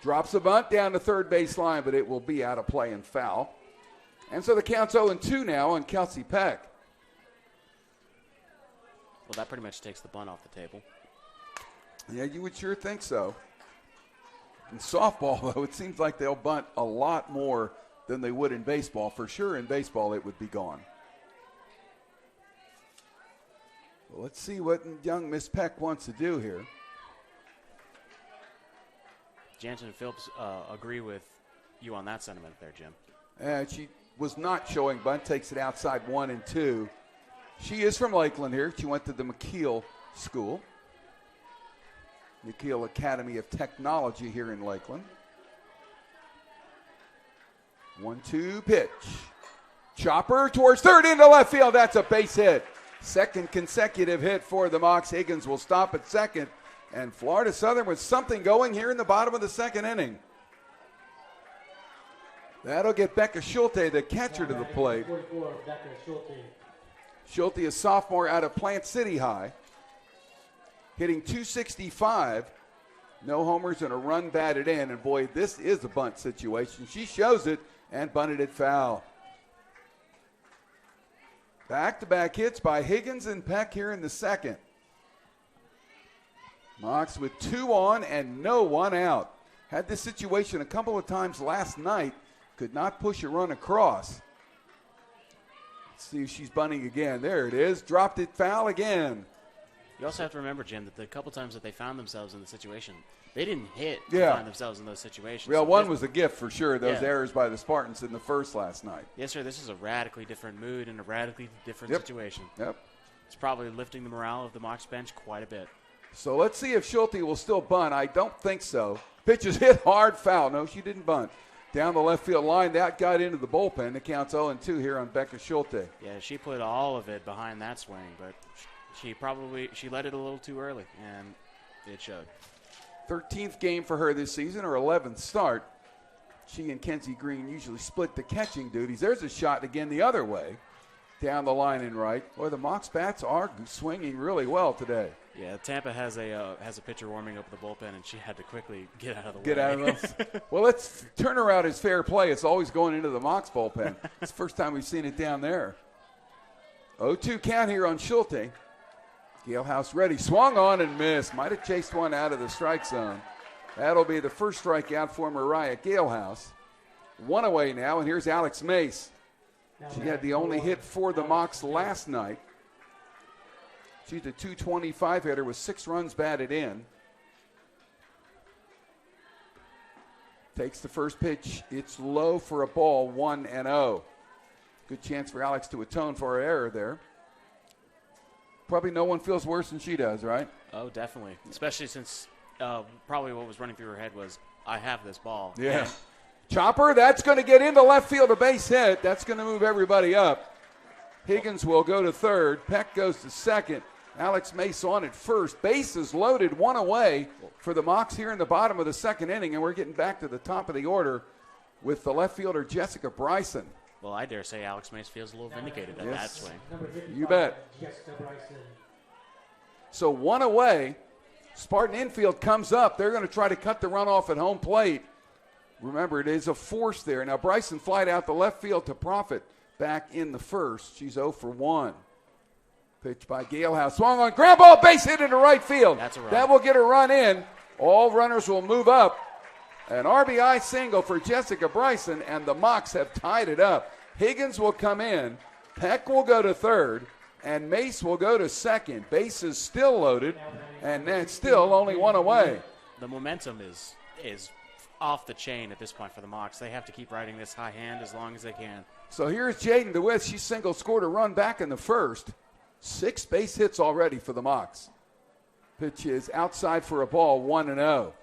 Drops a bunt down the third base line, but it will be out of play and foul. And so the count's 0-2 now on Kelsey Pecks. Well, that pretty much takes the bunt off the table. Yeah, you would sure think so. In softball, though, it seems like they'll bunt a lot more than they would in baseball. For sure, in baseball, it would be gone. Well, let's see what young Miss Peck wants to do here. Jansen and Phillips agree with you on that sentiment there, Jim. And she was not showing bunt, takes it outside 1-2. She is from Lakeland here. She went to the McKeel School. McKeel Academy of Technology here in Lakeland. 1-2 pitch. Chopper towards third into left field. That's a base hit. Second consecutive hit for the Mocs. Higgins will stop at second. And Florida Southern with something going here in the bottom of the second inning. That'll get Becca Schulte, the catcher, to the plate. Schulte, a sophomore out of Plant City High. Hitting .265, no homers and a run batted in. And boy, this is a bunt situation. She shows it and bunted it foul. Back-to-back hits by Higgins and Peck here in the second. Mocs with 2 on and no one out. Had this situation a couple of times last night. Could not push a run across. Let's see if she's bunting again. There it is. Dropped it foul again. You also have to remember, Jim, that the couple times that they found themselves in the situation, they didn't hit to find themselves in those situations. Well, so one was a gift for sure, those Yeah. errors by the Spartans in the first last night. Yes, sir, this is a radically different mood and a radically different situation. Yep. It's probably lifting the morale of the Mocs bench quite a bit. So let's see if Schulte will still bunt. I don't think so. Pitch is hit hard, foul. No, she didn't bunt. down the left field line. That got into the bullpen. It counts 0-2 here on Becca Schulte. Yeah, she put all of it behind that swing, but she let it a little too early, and it showed. 13th game for her this season, her 11th start. She and Kenzie Green usually split the catching duties. There's a shot again the other way, down the line and right. Boy, the Mocs bats are swinging really well today. Yeah, Tampa has a pitcher warming up the bullpen, and she had to quickly get out of the way. Get out of those. Well, let's turn her out as fair play. It's always going into the Mocs bullpen. It's the first time we've seen it down there. 0-2 count here on Schulte. Galehouse ready. Swung on and missed. Might have chased one out of the strike zone. That'll be the first strikeout for Mariah Galehouse. One away now, and here's Alex Mace. She had the only hit for the Mocs last night. She's a .225 hitter with 6 runs batted in. Takes the first pitch. It's low for a ball, 1-0. Good chance for Alex to atone for her error there. Probably no one feels worse than she does, right? Oh, definitely. Especially since probably what was running through her head was, I have this ball. Yeah. And Chopper, that's going to get into left field, a base hit. That's going to move everybody up. Higgins will go to third. Peck goes to second. Alex Mace on at first. Bases loaded, one away for the Mocs here in the bottom of the second inning, and we're getting back to the top of the order with the left fielder Jessica Bryson. Well, I dare say Alex Mace feels a little vindicated at that swing. You bet. So one away. Spartan infield comes up. They're going to try to cut the run off at home plate. Remember, it is a force there. Now, Bryson flied out the left field to Profit back in the first. She's 0 for 1. Pitch by Galehouse. Swung on. Ground ball, base hit into right field. That's a run. That will get a run in. All runners will move up. An RBI single for Jessica Bryson, and the Mocs have tied it up. Higgins will come in. Peck will go to third, and Mace will go to second. Bases still loaded, and that's still only one away. The momentum is off the chain at this point for the Mocs. They have to keep riding this high hand as long as they can. So here's Jaden DeWitt. She single scored a run back in the first. 6 base hits already for the Mocs. Pitch is outside for a ball, 1-0.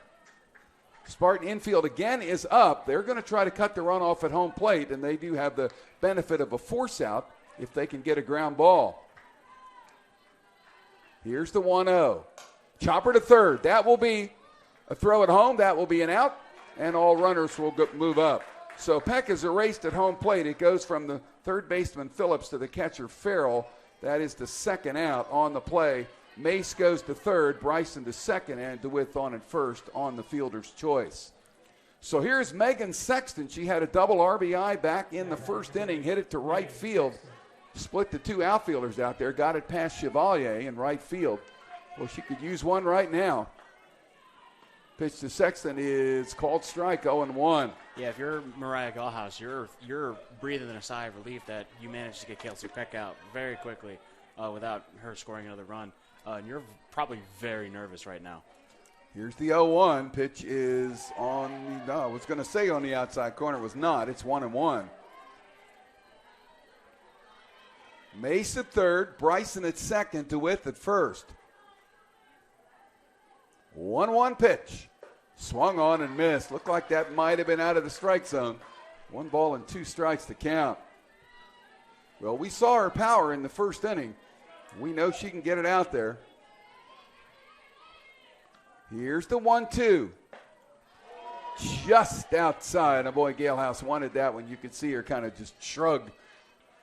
Spartan infield again is up. They're going to try to cut the run off at home plate, and they do have the benefit of a force out if they can get a ground ball. Here's the 1-0. Chopper to third. That will be a throw at home. That will be an out, and all runners will move up. So Peck is erased at home plate. It goes from the third baseman Phillips to the catcher Farrell. That is the second out on the play. Mace goes to third, Bryson to second, and DeWitt on at first on the fielder's choice. So here's Megan Sexton. She had a double RBI back in the first inning, hit it to right field, split the 2 outfielders out there, got it past Chevalier in right field. Well, she could use one right now. Pitch to Sexton is called strike, 0-1. Yeah, if you're Mariah Galehouse, you're breathing a sigh of relief that you managed to get Kelsey Pecks out very quickly without her scoring another run. And you're probably very nervous right now. Here's the 0-1. Pitch is on the, no, I was going to say on the outside corner. It was not. It's 1-1. Mace at third, Bryson at second, DeWitt at first. 1-1 pitch. Swung on and missed. Looked like that might have been out of the strike zone. 1 ball and 2 strikes to count. Well, we saw her power in the first inning. We know she can get it out there. Here's the 1-2. Just outside. And boy, Galehouse wanted that one. You could see her kind of just shrug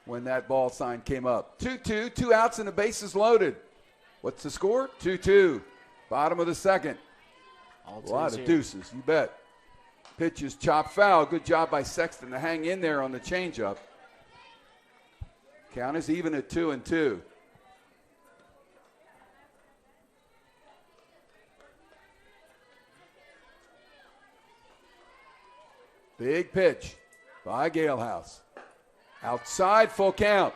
when that ball sign came up. 2-2, 2 outs and the bases loaded. What's the score? 2-2. Bottom of the second. A lot of deuces, you bet. Pitch is chopped foul. Good job by Sexton to hang in there on the changeup. Count is even at 2-2. Big pitch by Galehouse. Outside, full count.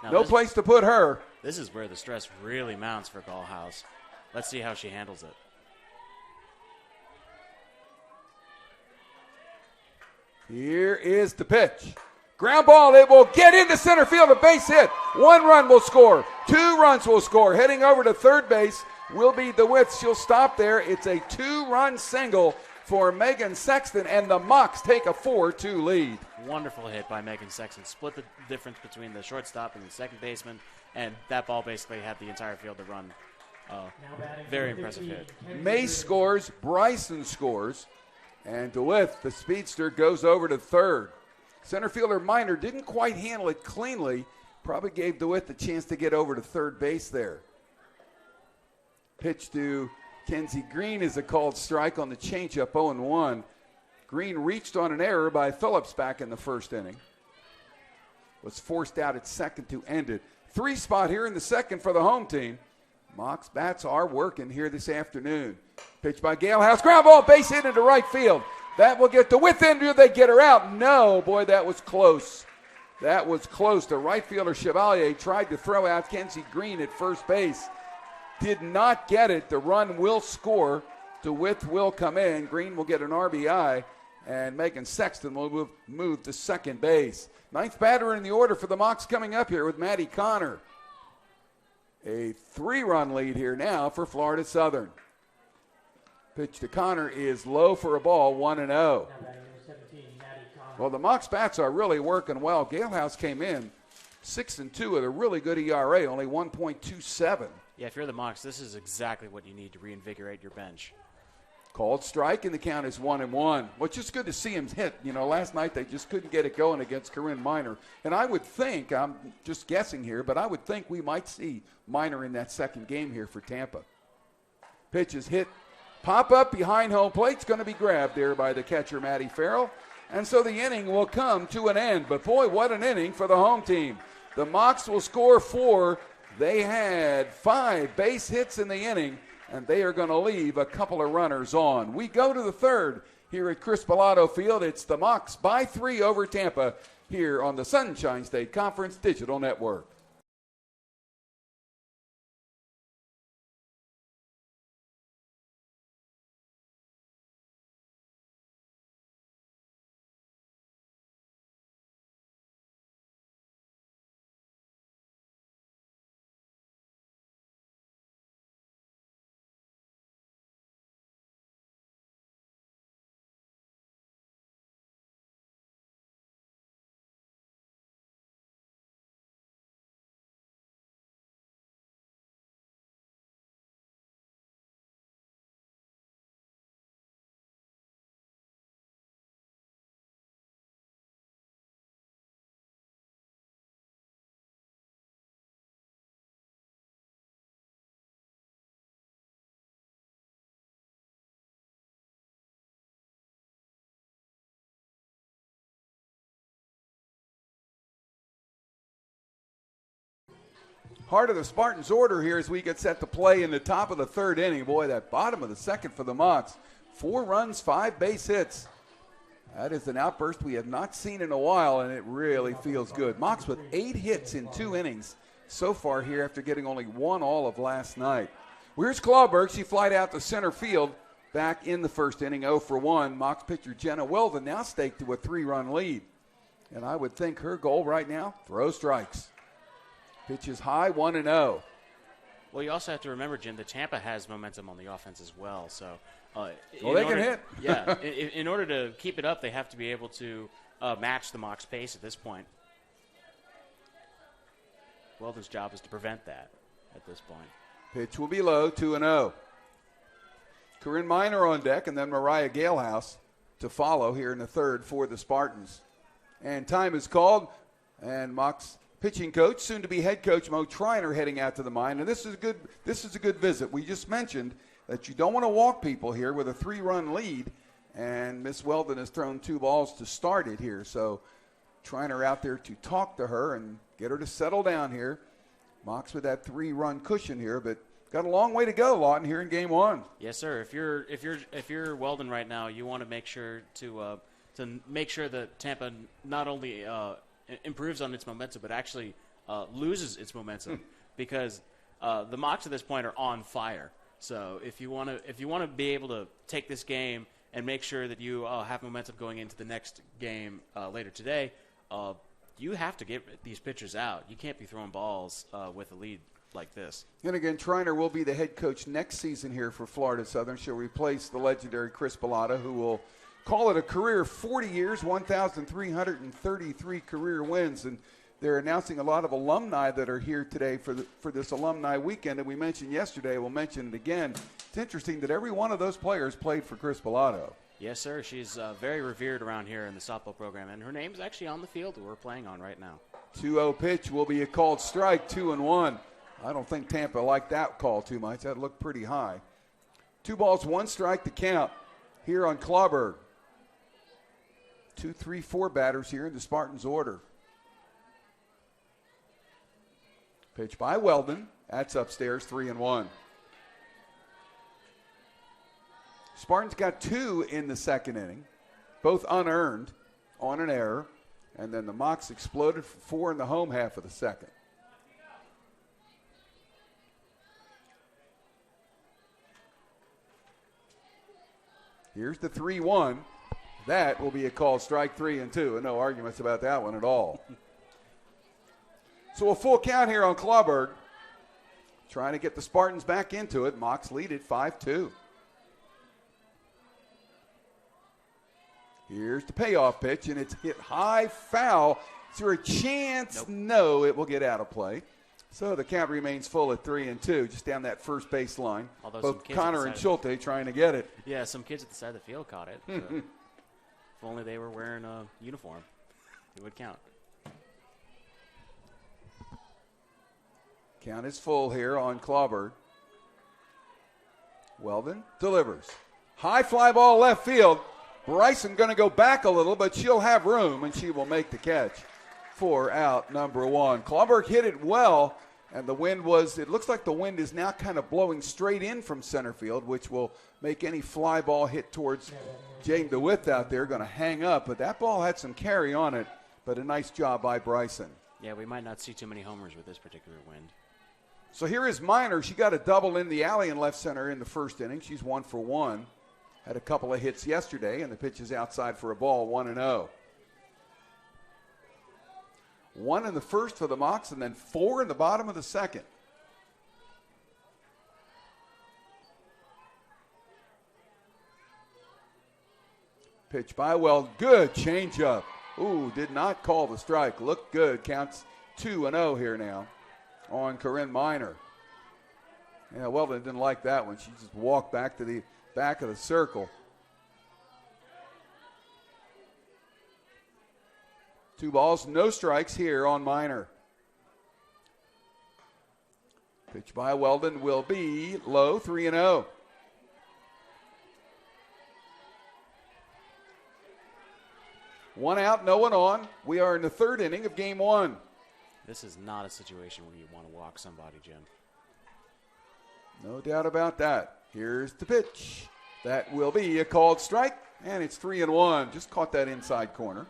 Now no place to put her. This is where the stress really mounts for Galehouse. Let's see how she handles it. Here is the pitch. Ground ball, it will get into center field, a base hit. 1 run will score. 2 runs will score. Heading over to third base will be DeWitt. She'll stop there. It's a 2-run single for Megan Sexton, and the Mocs take a 4-2 lead. Wonderful hit by Megan Sexton. Split the difference between the shortstop and the second baseman, and that ball basically had the entire field to run. Very impressive hit. May scores, Bryson scores, and DeWitt, the speedster, goes over to third. Center fielder Miner didn't quite handle it cleanly. Probably gave DeWitt the chance to get over to third base there. Pitch to Kenzie Green is a called strike on the changeup, 0-1. Green reached on an error by Phillips back in the first inning. Was forced out at second to end it. 3 spot here in the second for the home team. Mocs bats are working here this afternoon. Pitch by Gale House. Ground ball, base hit into right field. That will get to within. Do they get her out? No. Boy, that was close. That was close. The right fielder Chevalier tried to throw out Kenzie Green at first base. Did not get it. The run will score. DeWitt will come in. Green will get an RBI. And Megan Sexton will move to second base. 9th batter in the order for the Mocs coming up here with Maddie Connor. A 3-run lead here now for Florida Southern. Pitch to Connor is low for a ball, 1-0. Well, the Mocs bats are really working well. Gale House came in 6-2 with a really good ERA, only 1.27. Yeah, if you're the Mocs, this is exactly what you need to reinvigorate your bench. Called strike, and the count is 1-1. Well, it's just good to see him hit. You know, last night they just couldn't get it going against Corinne Miner. And I would think, I'm just guessing here, but I would think we might see Miner in that second game here for Tampa. Pitch is hit. Pop up behind home plate. It's going to be grabbed there by the catcher, Maddie Farrell. And so the inning will come to an end. But, boy, what an inning for the home team. The Mocs will score 4. They had 5 base hits in the inning, and they are going to leave a couple of runners on. We go to the third here at Chris Pilato Field. It's the Mocs by 3 over Tampa here on the Sunshine State Conference Digital Network. Heart of the Spartans order here as we get set to play in the top of the third inning. Boy, that bottom of the second for the Mocs. 4 runs, 5 base hits. That is an outburst we have not seen in a while, and it really feels good. Mocs with 8 hits in 2 innings so far here after getting only 1 all of last night. Here's Clawberg. She flied out to center field back in the first inning, 0 for 1. Mocs pitcher Jenna Weldon now staked to a 3-run lead. And I would think her goal right now, throw strikes. Pitch is high, 1-0. Well, you also have to remember, Jim, that Tampa has momentum on the offense as well. So, they can hit. Yeah, in order to keep it up, they have to be able to match the Mocs' pace at this point. Weldon's job is to prevent that at this point. Pitch will be low, 2-0. Corinne Miner on deck, and then Mariah Galehouse to follow here in the third for the Spartans. And time is called, and Mocs pitching coach, soon to be head coach Mo Triner heading out to the mine. And this is a good visit. We just mentioned that you don't want to walk people here with a 3-run lead, and Miss Weldon has thrown 2 balls to start it here. So Triner out there to talk to her and get her to settle down here. Mocs with that 3-run cushion here, but got a long way to go, Lawton, here in game 1. Yes, sir. If you're Weldon right now, you want to make sure to make sure that Tampa not only improves on its momentum, but actually loses its momentum because the Mocs at this point are on fire. So if you want to be able to take this game and make sure that you have momentum going into the next game later today, you have to get these pitchers out. You can't be throwing balls with a lead. like this. And again, Triner will be the head coach next season here for Florida Southern. She'll replace the legendary Chris Bellata, who will call it a career 40 years, 1,333 career wins. And they're announcing a lot of alumni that are here today for this alumni weekend. And we mentioned yesterday, we'll mention it again. It's interesting that every one of those players played for Chris Bellata. Yes, sir. She's very revered around here in the softball program, and her name's actually on the field that we're playing on right now. 2-0 pitch will be a called strike, 2-1. I don't think Tampa liked that call too much. That looked pretty high. 2 balls, 1 strike to count here on Clawberg. 2, 3, 4 batters here in the Spartans order. Pitch by Weldon. That's upstairs, 3-1. Spartans got 2 in the second inning, both unearned on an error, and then the Mocs exploded for 4 in the home half of the second. Here's the 3-1. That will be a called strike, 3-2, and no arguments about that one at all. So a full count here on Clawberg, trying to get the Spartans back into it. Mocs lead it 5-2. Here's the payoff pitch, and it's hit high, foul. Is there a chance? Nope. No, it will get out of play. So the count remains full at 3-2, just down that first base line. Although both Connor and Schulte trying to get it. Yeah, some kids at the side of the field caught it. So if only they were wearing a uniform, it would count. Count is full here on Clawberg. Weldon delivers. High fly ball left field. Bryson going to go back a little, but she'll have room, and she will make the catch for out number 1. Clawberg hit it well, and the wind was, it looks like the wind is now kind of blowing straight in from center field, which will make any fly ball hit towards Jane DeWitt out there going to hang up. But that ball had some carry on it, but a nice job by Bryson. Yeah, we might not see too many homers with this particular wind. So here is Minor. She got a double in the alley in left center in the first inning. She's 1 for 1. Had a couple of hits yesterday, and the pitch is outside for a ball, 1-0. 1 in the first for the Mocs, and then 4 in the bottom of the second. Pitch by Well, good changeup. Ooh, did not call the strike. Looked good. Counts 2-0 here now on Corinne Minor. Yeah, Weldon didn't like that one. She just walked back to the back of the circle. 2 balls, no strikes here on Minor. Pitch by Weldon will be low, 3-0. One out, no one on. We are in the third inning of game 1. This is not a situation where you want to walk somebody, Jim. No doubt about that. Here's the pitch. That will be a called strike, and it's 3-1. Just caught that inside corner.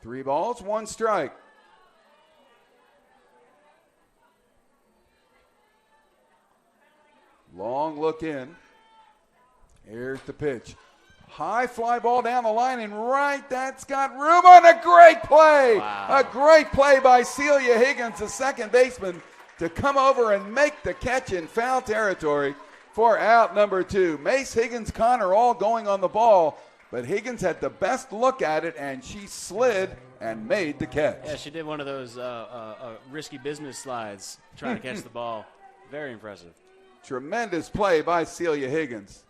Three balls, 1 strike. Long look in. Here's the pitch. High fly ball down the line and right. That's got room on a great play. Wow. A great play by Celia Higgins, the second baseman, to come over and make the catch in foul territory for out number 2. Mace, Higgins, Connor all going on the ball, but Higgins had the best look at it, and she slid and made the catch. Yeah, she did one of those risky business slides trying to catch the ball. Very impressive. Tremendous play by Celia Higgins.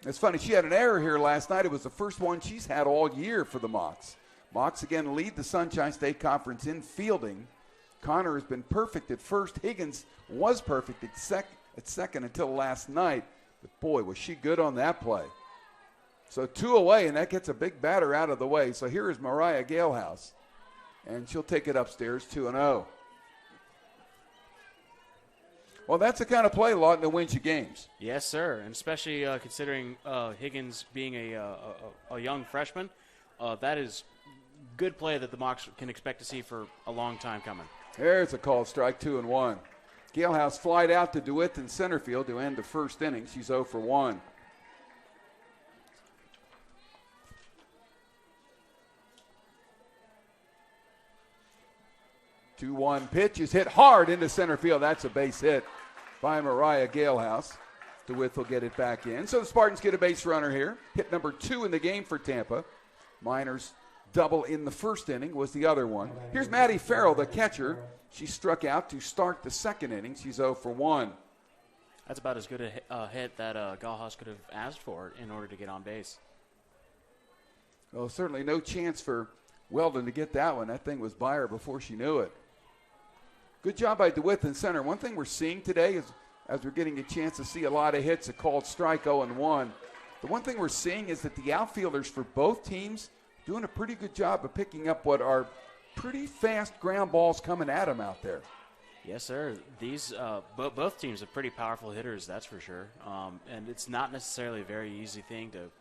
It's funny, she had an error here last night. It was the first one she's had all year for the Mocs. Mocs again lead the Sunshine State Conference in fielding. Connor has been perfect at first. Higgins was perfect at second until last night. But boy, was she good on that play. So 2 away, and that gets a big batter out of the way. So here is Mariah Galehouse, and she'll take it upstairs, 2-0. Well, that's the kind of play, Lawton, that wins you games. Yes, sir, and especially considering Higgins being a young freshman, that is good play that the Mocs can expect to see for a long time coming. There's a called strike, 2-1. Galehouse flied out to DeWitt in center field to end the first inning. She's 0 for 1. 2-1 pitch is hit hard into center field. That's a base hit by Mariah Galehouse. DeWitt will get it back in. So the Spartans get a base runner here. Hit number 2 in the game for Tampa. Miners double in the first inning was the other one. Here's Maddie Farrell, the catcher. She struck out to start the second inning. She's 0 for 1. That's about as good a hit that Galehouse could have asked for in order to get on base. Well, certainly no chance for Weldon to get that one. That thing was by her before she knew it. Good job by DeWitt in center. One thing we're seeing today is, as we're getting a chance to see a lot of hits, a called strike 0-1. The one thing we're seeing is that the outfielders for both teams doing a pretty good job of picking up what are pretty fast ground balls coming at them out there. Yes, sir. These both teams are pretty powerful hitters, that's for sure. And it's not necessarily a very easy thing to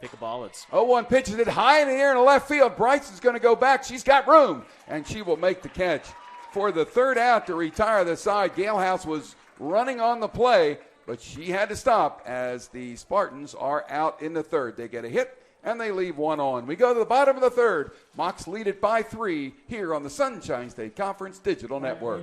pick a ball. It's 0-1 pitches it high in the air in the left field. Bryce is going to go back. She's got room, and she will make the catch. For the third out to retire the side, Galehouse was running on the play, but she had to stop as the Spartans are out in the third. They get a hit, and they leave one on. We go to the bottom of the third. Mocs lead it by 3 here on the Sunshine State Conference Digital Network.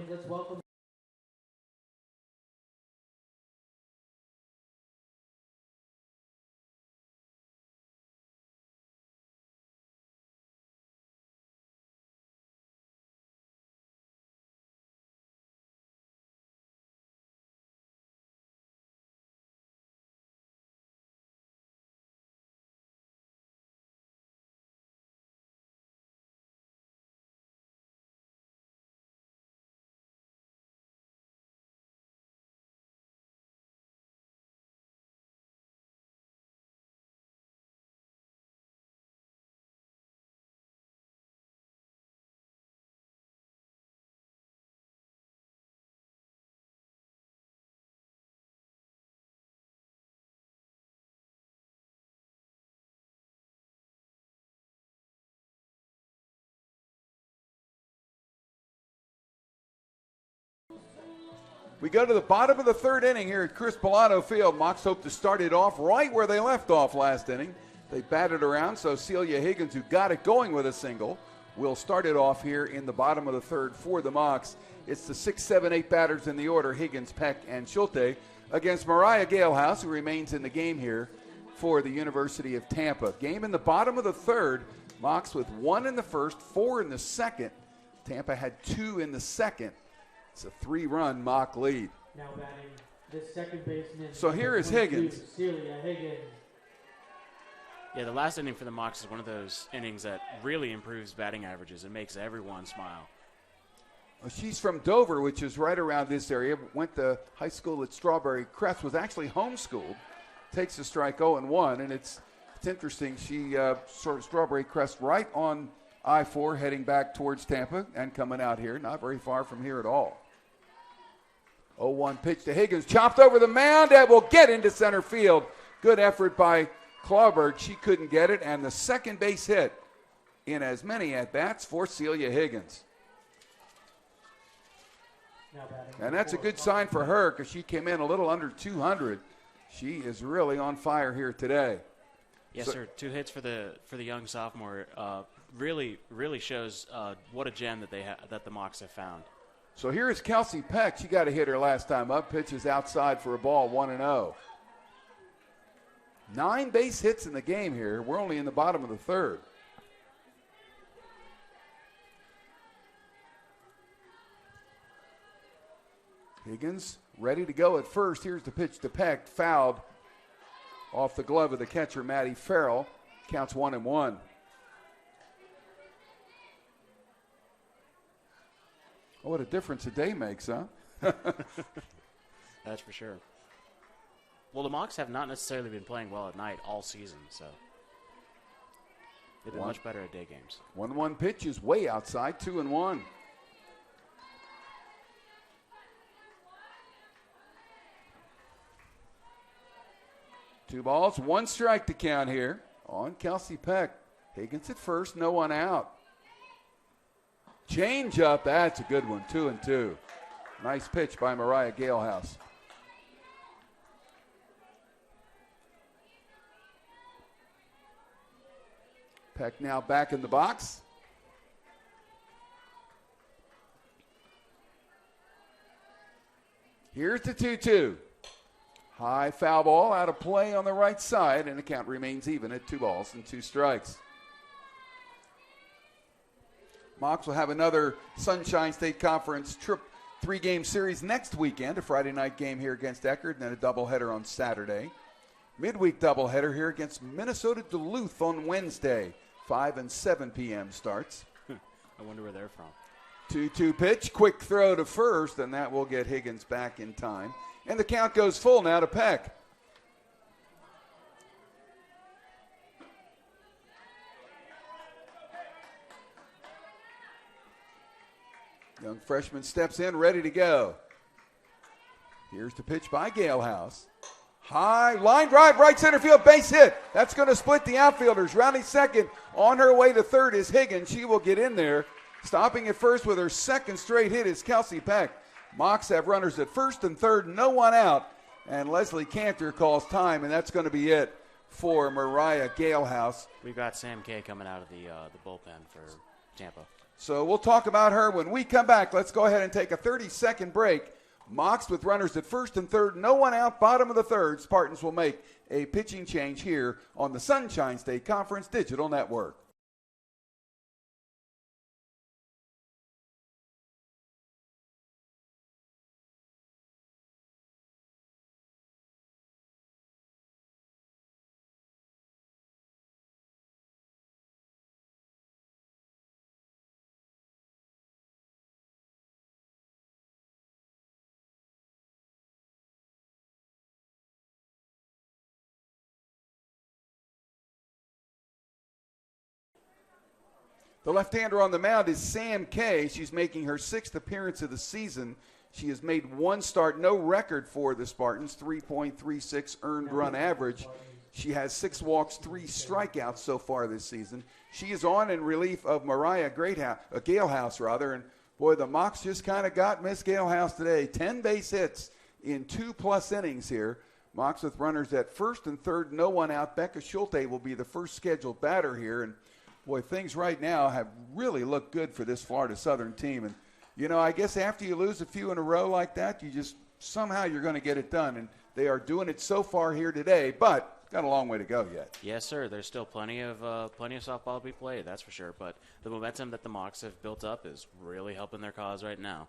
We go to the bottom of the third inning here at Chris Pilato Field. Mocs hope to start it off right where they left off last inning. They batted around, so Celia Higgins, who got it going with a single, will start it off here in the bottom of the third for the Mocs. It's the 6, 7, 8 batters in the order, Higgins, Peck, and Schulte, against Mariah Galehouse, who remains in the game here for the University of Tampa. Game in the bottom of the third. Mocs with 1 in the first, 4 in the second. Tampa had 2 in the second. It's a 3-run Mock lead. Now batting the second baseman. So here is Higgins. Celia Higgins. Yeah, the last inning for the Mocs is one of those innings that really improves batting averages and makes everyone smile. Well, she's from Dover, which is right around this area. Went to high school at Strawberry Crest. Was actually homeschooled. Takes a strike 0-1, and it's interesting. She sort of Strawberry Crest right on I-4 heading back towards Tampa and coming out here. Not very far from here at all. 0-1 pitch to Higgins. Chopped over the mound and will get into center field. Good effort by Clawberg. She couldn't get it. And the second base hit in as many at-bats for Celia Higgins. And that's a good sign for her because she came in a little under 200. She is really on fire here today. Yes, sir. 2 hits for the young sophomore. Really shows what a gem that the Mocs have found. So here is Kelsey Peck. She got a hitter last time up. Pitches outside for a ball, 1-0. 9 base hits in the game here. We're only in the bottom of the third. Higgins ready to go at first. Here's the pitch to Peck. Fouled off the glove of the catcher, Maddie Farrell. Counts 1-1. Oh, what a difference a day makes, huh? That's for sure. Well, the Mocs have not necessarily been playing well at night all season, so they've been much better at day games. 1-1 pitch is way outside, 2-1. Two balls, 1 strike to count here on Kelsey Peck. Higgins at first, no one out. Change up, that's a good one, 2-2. Nice pitch by Mariah Galehouse. Peck now back in the box. Here's the 2-2. High foul ball out of play on the right side, and the count remains even at 2 balls and 2 strikes. Mocs will have another Sunshine State Conference 3-game series next weekend, a Friday night game here against Eckerd, and then a doubleheader on Saturday. Midweek doubleheader here against Minnesota Duluth on Wednesday. 5 and 7 p.m. starts. I wonder where they're from. 2-2 pitch, quick throw to first, and that will get Higgins back in time. And the count goes full now to Peck. Young freshman steps in, ready to go. Here's the pitch by Gale. High line drive, right center field, base hit. That's going to split the outfielders. Rounding second, on her way to third is Higgins. She will get in there. Stopping at first with her second straight hit is Kelsey Pecks. Mocs have runners at first and third, no one out. And Leslie Cantor calls time, and that's going to be it for Mariah Galehouse. We've got Sam Kay coming out of the bullpen for Tampa. So we'll talk about her when we come back. Let's go ahead and take a 30-second break. Mocs with runners at first and third, no one out, bottom of the third. Spartans will make a pitching change here on the Sunshine State Conference Digital Network. The left-hander on the mound is Sam Kay. She's making her 6th appearance of the season. She has made 1 start, no record for the Spartans, 3.36 earned run average. She has 6 walks, 3 strikeouts so far this season. She is on in relief of Mariah Galehouse, and boy, the Mocs just kind of got Miss Galehouse today. 10 base hits in 2+ innings here. Mocs with runners at first and third, no one out. Becca Schulte will be the first scheduled batter here, and boy, things right now have really looked good for this Florida Southern team. And, you know, I guess after you lose a few in a row like that, somehow you're going to get it done. And they are doing it so far here today, but got a long way to go yet. Yes, sir. There's still plenty of softball to be played, that's for sure. But the momentum that the Mocs have built up is really helping their cause right now.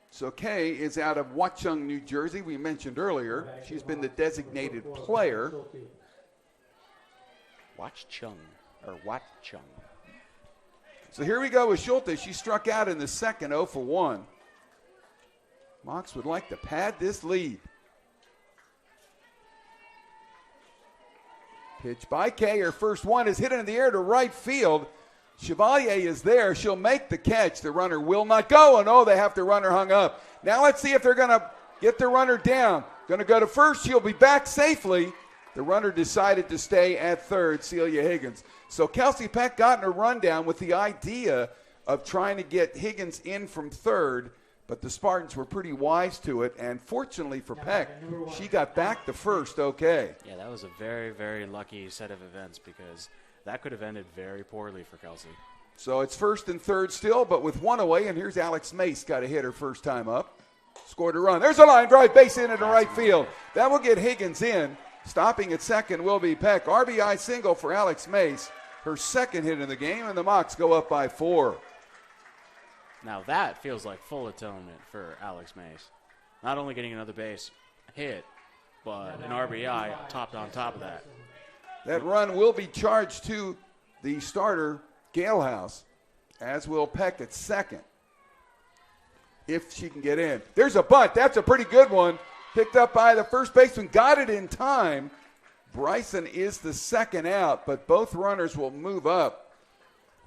So Kay is out of Watchung, New Jersey. We mentioned earlier she's been the designated player. Watchung. So here we go with Schulte. She struck out in the second, 0 for 1. Mocs would like to pad this lead. Pitch by Kay. Her first one is hit in the air to right field. Chevalier is there. She'll make the catch. The runner will not go. And, they have the runner hung up. Now let's see if they're going to get the runner down. Going to go to first. She'll be back safely. The runner decided to stay at third, Celia Higgins. So Kelsey Pecks got in a rundown with the idea of trying to get Higgins in from third, but the Spartans were pretty wise to it. And fortunately for Peck, she got back to first okay. Yeah, that was a very, very lucky set of events because that could have ended very poorly for Kelsey. So it's first and third still, but with 1 away, and here's Alex Mace, got a hit her first time up. Scored a run. There's a line drive, base hit into right field. That will get Higgins in. Stopping at second will be Peck. RBI single for Alex Mace, her second hit in the game, and the Mocs go up by 4. Now that feels like full atonement for Alex Mace. Not only getting another base hit, but an RBI topped on top of that. That run will be charged to the starter, Galehouse, as will Peck at second, if she can get in. There's a bunt. That's a pretty good one. Picked up by the first baseman. Got it in time. Bryson is the second out, but both runners will move up.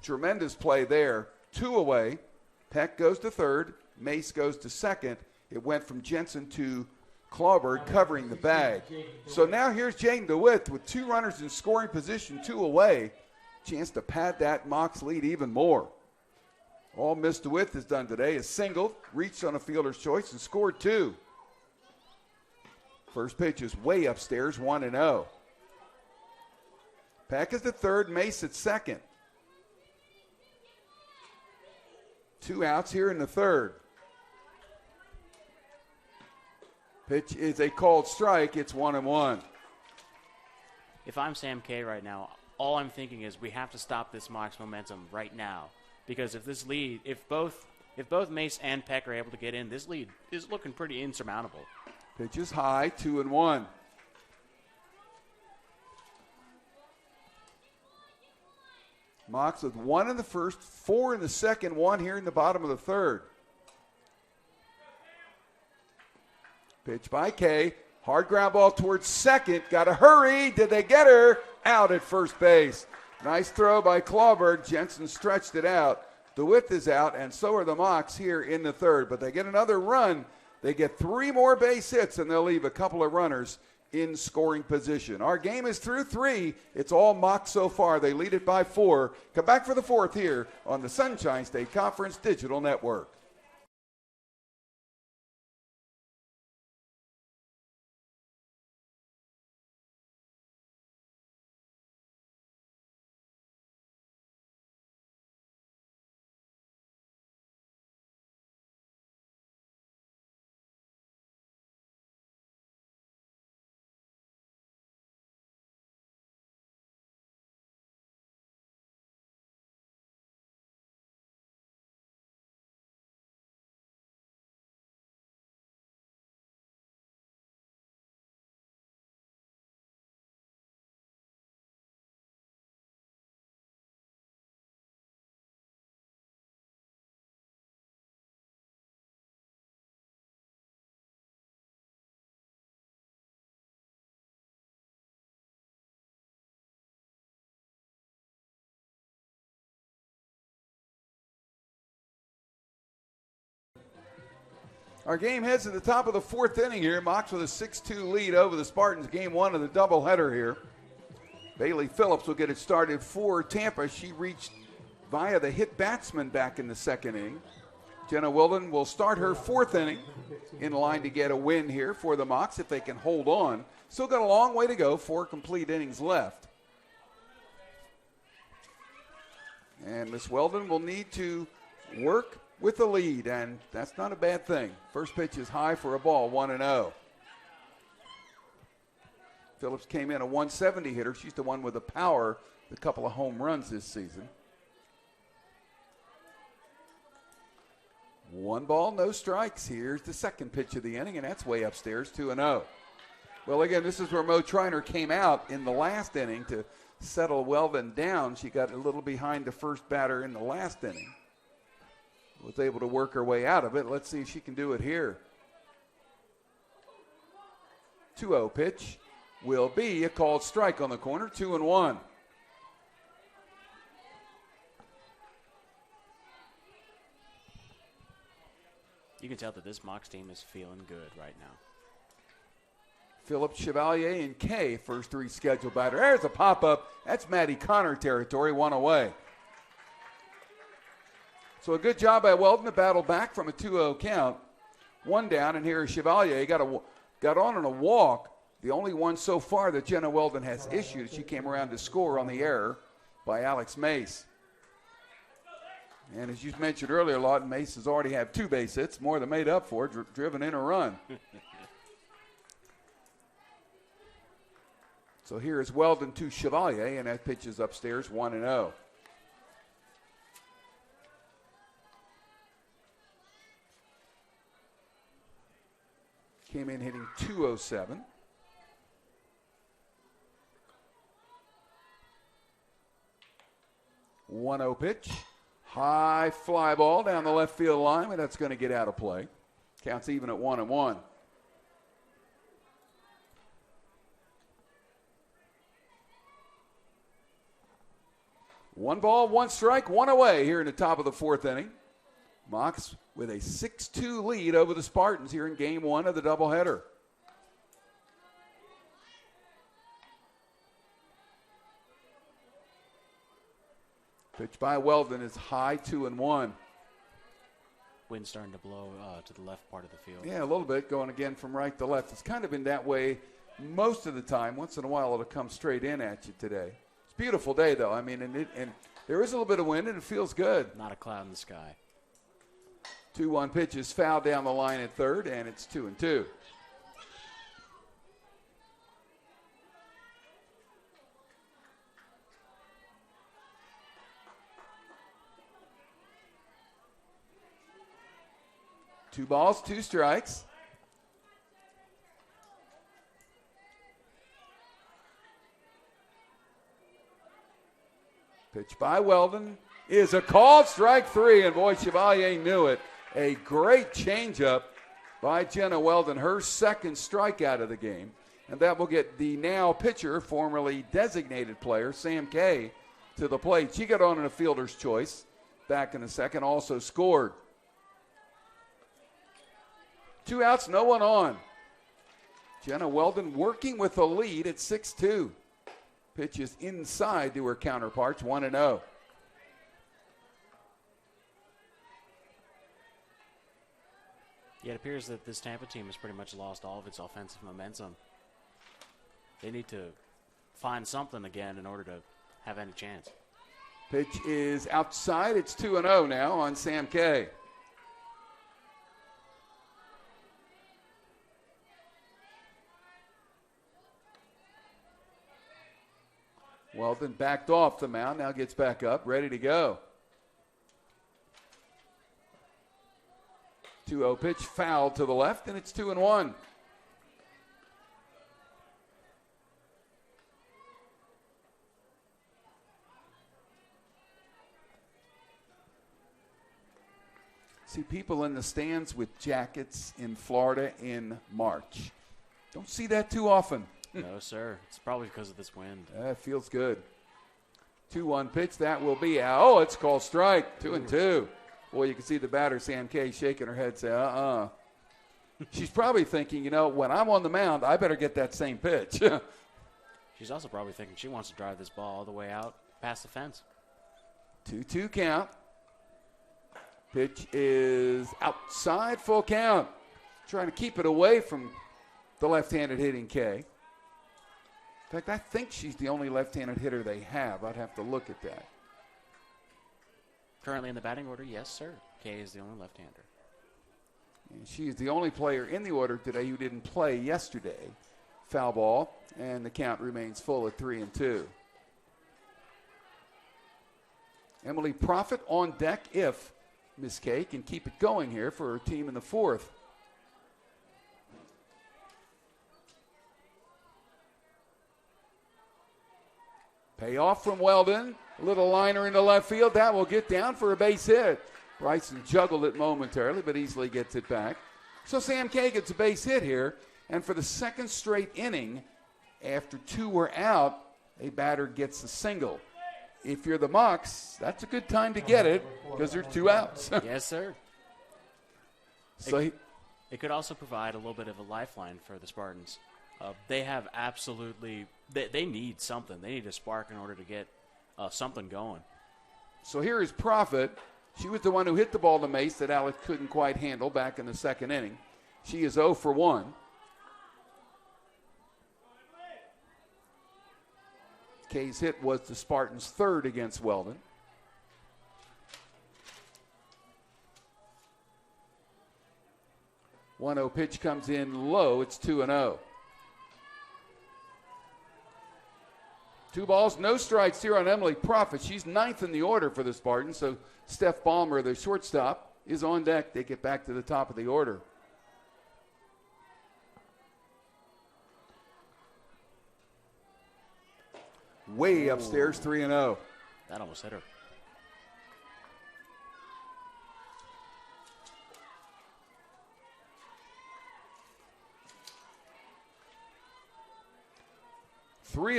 Tremendous play there. 2 away. Peck goes to third. Mace goes to second. It went from Jensen to Clawbird covering the bag. So now here's Jaden DeWitt with 2 runners in scoring position, 2 away. Chance to pad that Mocs lead even more. All Miss DeWitt has done today is singled, reached on a fielder's choice, and scored 2. First pitch is way upstairs, 1-0. Peck is at third, Mace at second. 2 outs here in the third. Pitch is a called strike. It's 1-1. If I'm Sam Kay right now, all I'm thinking is we have to stop this Mocs momentum right now. Because if both Mace and Peck are able to get in, this lead is looking pretty insurmountable. Pitch is high, 2-1. Mocs with 1 in the first, 4 in the second, 1 here in the bottom of the third. Pitch by Kay. Hard ground ball towards second. Got to hurry. Did they get her? Out at first base. Nice throw by Clawberg. Jensen stretched it out. DeWitt is out, and so are the Mocs here in the third. But they get another run. They get 3 more base hits, and they'll leave a couple of runners in scoring position. Our game is through 3. It's all Mocs so far. They lead it by 4. Come back for the 4th here on the Sunshine State Conference Digital Network. Our game heads to the top of the 4th inning here. Mocs with a 6-2 lead over the Spartans. Game 1 of the doubleheader here. Bailey Phillips will get it started for Tampa. She reached via the hit batsman back in the 2nd inning. Jenna Wilden will start her 4th inning in line to get a win here for the Mocs if they can hold on. Still got a long way to go. 4 complete innings left. And Miss Weldon will need to work with the lead, and that's not a bad thing. First pitch is high for a ball, 1-0. Phillips came in a 170 hitter. She's the one with the power, a couple of home runs this season. 1 ball, no strikes. Here's the second pitch of the inning, and that's way upstairs, 2-0. Well, again, this is where Mo Triner came out in the last inning to settle Weldon down. She got a little behind the first batter in the last inning. Was able to work her way out of it. Let's see if she can do it here. 2-0 pitch will be a called strike on the corner, 2-1. You can tell that this Mocs team is feeling good right now. Phillips, Chevalier, and Kay, first 3 scheduled batter. There's a pop-up. That's Maddie Connor territory, 1 away. So a good job by Weldon to battle back from a 2-0 count. 1 down, and here is Chevalier. Got on a walk. The only one so far that Jenna Weldon has issued. She came around to score on the error by Alex Mace. And as you mentioned earlier, Lawton, Mace has already had 2 base hits, more than made up for, driven in a run. So here is Weldon to Chevalier, and that pitch is upstairs, 1-0. Came in hitting 207. One-0 pitch. High fly ball down the left field line, but that's going to get out of play. Counts even at 1-1. One ball, 1 strike, 1 away here in the top of the 4th inning. Mocs with a 6-2 lead over the Spartans here in game 1 of the doubleheader. Pitch by Weldon is high, 2-1. Wind starting to blow to the left part of the field. Yeah, a little bit, going again from right to left. It's kind of been that way most of the time. Once in a while, it'll come straight in at you today. It's a beautiful day, though. I mean, and there is a little bit of wind, and it feels good. Not a cloud in the sky. 2-1 pitch is fouled down the line at third, and it's 2-2. Two balls, two strikes. Pitch by Weldon is a called strike three, and boy, Chevalier knew it. A great changeup by Jenna Weldon, her second strikeout of the game. And that will get the now pitcher, formerly designated player, Sam Kay, to the plate. She got on in a fielder's choice back in the second, also scored. 2 outs, no one on. Jenna Weldon working with a lead at 6-2. Pitch is inside to her counterparts, 1-0. Yeah, it appears that this Tampa team has pretty much lost all of its offensive momentum. They need to find something again in order to have any chance. Pitch is outside. It's 2-0 now on Sam Kay. Weldon backed off the mound, now gets back up, ready to go. 2-0 pitch, foul to the left, and it's 2-1. See people in the stands with jackets in Florida in March. Don't see that too often. No, sir. It's probably because of this wind. That feels good. 2-1 pitch. That will be out. Oh, it's called strike. 2-2. Boy, you can see the batter, Sam Kay, shaking her head, say, She's probably thinking, when I'm on the mound, I better get that same pitch. She's also probably thinking she wants to drive this ball all the way out past the fence. 2-2 count. Pitch is outside, full count. Trying to keep it away from the left-handed hitting Kay. In fact, I think she's the only left-handed hitter they have. I'd have to look at that. Currently in the batting order, yes, sir. Kay is the only left-hander. And she is the only player in the order today who didn't play yesterday. Foul ball, and the count remains full at 3-2. Emily Profit on deck if Miss Kay can keep it going here for her team in the fourth. Payoff from Weldon. A little liner into left field. That will get down for a base hit. Bryson juggled it momentarily, but easily gets it back. So Sam Kay gets a base hit here. And for the second straight inning, after two were out, a batter gets a single. If you're the Mocs, that's a good time to get it because there's 2 outs. Yes, sir. So it could also provide a little bit of a lifeline for the Spartans. They have absolutely they need something. They need a spark in order to get something going. So here is Profit. She was the one who hit the ball to Mace that Alex couldn't quite handle back in the second inning. She is 0 for 1. Kay's hit was the Spartans' third against Weldon. One 0 pitch comes in low. It's 2-0. 2 balls, no strikes here on Emily Profit. She's ninth in the order for the Spartans. So Steph Ballmer, the shortstop, is on deck. They get back to the top of the order. Way upstairs, 3-0. That almost hit her.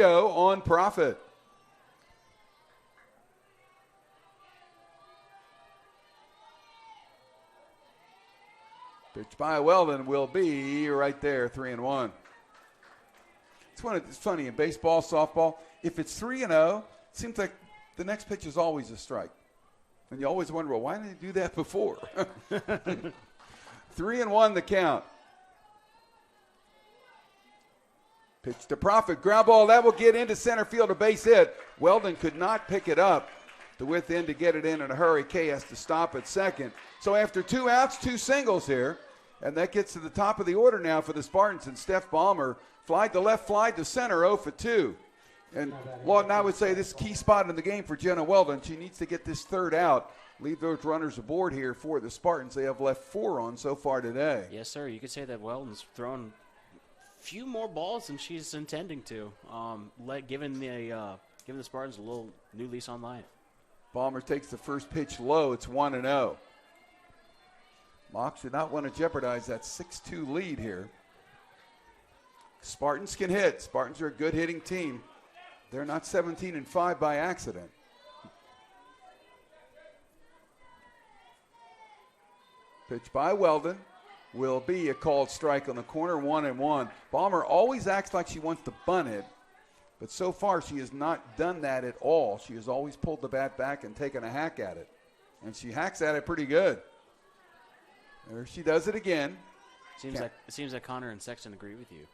On Profit. Pitch by Weldon will be right there, 3-1. It's funny in baseball, softball. If it's 3-0, it seems like the next pitch is always a strike. And you always wonder, well, why didn't they do that before? 3-1 the count. Pitch to Profit, ground ball, that will get into center field, a base hit. Weldon could not pick it up. the width in to get it in a hurry. Kay has to stop at second. So after 2 outs, 2 singles here. And that gets to the top of the order now for the Spartans. And Steph Ballmer flied to left, flied to center, 0 for 2. And Lawton, I would say this is a key spot in the game for Jenna Weldon. She needs to get this third out, leave those runners aboard here for the Spartans. They have left 4 on so far today. Yes, sir. You could say that Weldon's thrown a few more balls than she's intending to, giving the Spartans a little new lease on life. Ballmer takes the first pitch low. It's 1-0. Mox did not want to jeopardize that 6-2 lead here. Spartans can hit. Spartans are a good hitting team. They're not 17-5 by accident. Pitch by Weldon will be a called strike on the corner, 1-1. Ballmer always acts like she wants to bunt it, but so far she has not done that at all. She has always pulled the bat back and taken a hack at it, and she hacks at it pretty good. There she does it again. It seems like Connor and Sexton agree with you.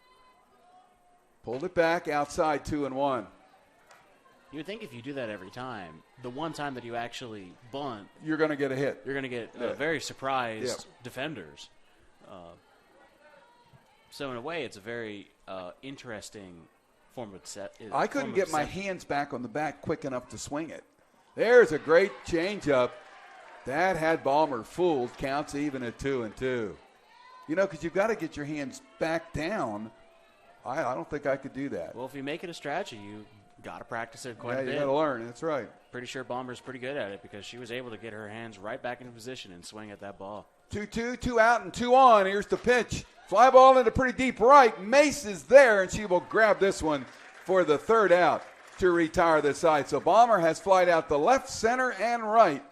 Pulled it back outside, 2-1. You would think if you do that every time, the one time that you actually bunt, you're going to get a hit. You're going to get very surprised defenders. So in a way, it's a very interesting form of set. I couldn't get my hands back on the bat quick enough to swing it. There's a great changeup. That had Ballmer fooled. Counts even at 2-2. You know, because you've got to get your hands back down. I don't think I could do that. Well, if you make it a strategy, you got to practice it quite a bit. You got to learn. That's right. Pretty sure Ballmer's pretty good at it because she was able to get her hands right back into position and swing at that ball. 2-2, 2 out and 2 on. Here's the pitch. Fly ball into pretty deep right. Mace is there, and she will grab this one for the third out to retire the side. So Ballmer has flied out the left, center, and right.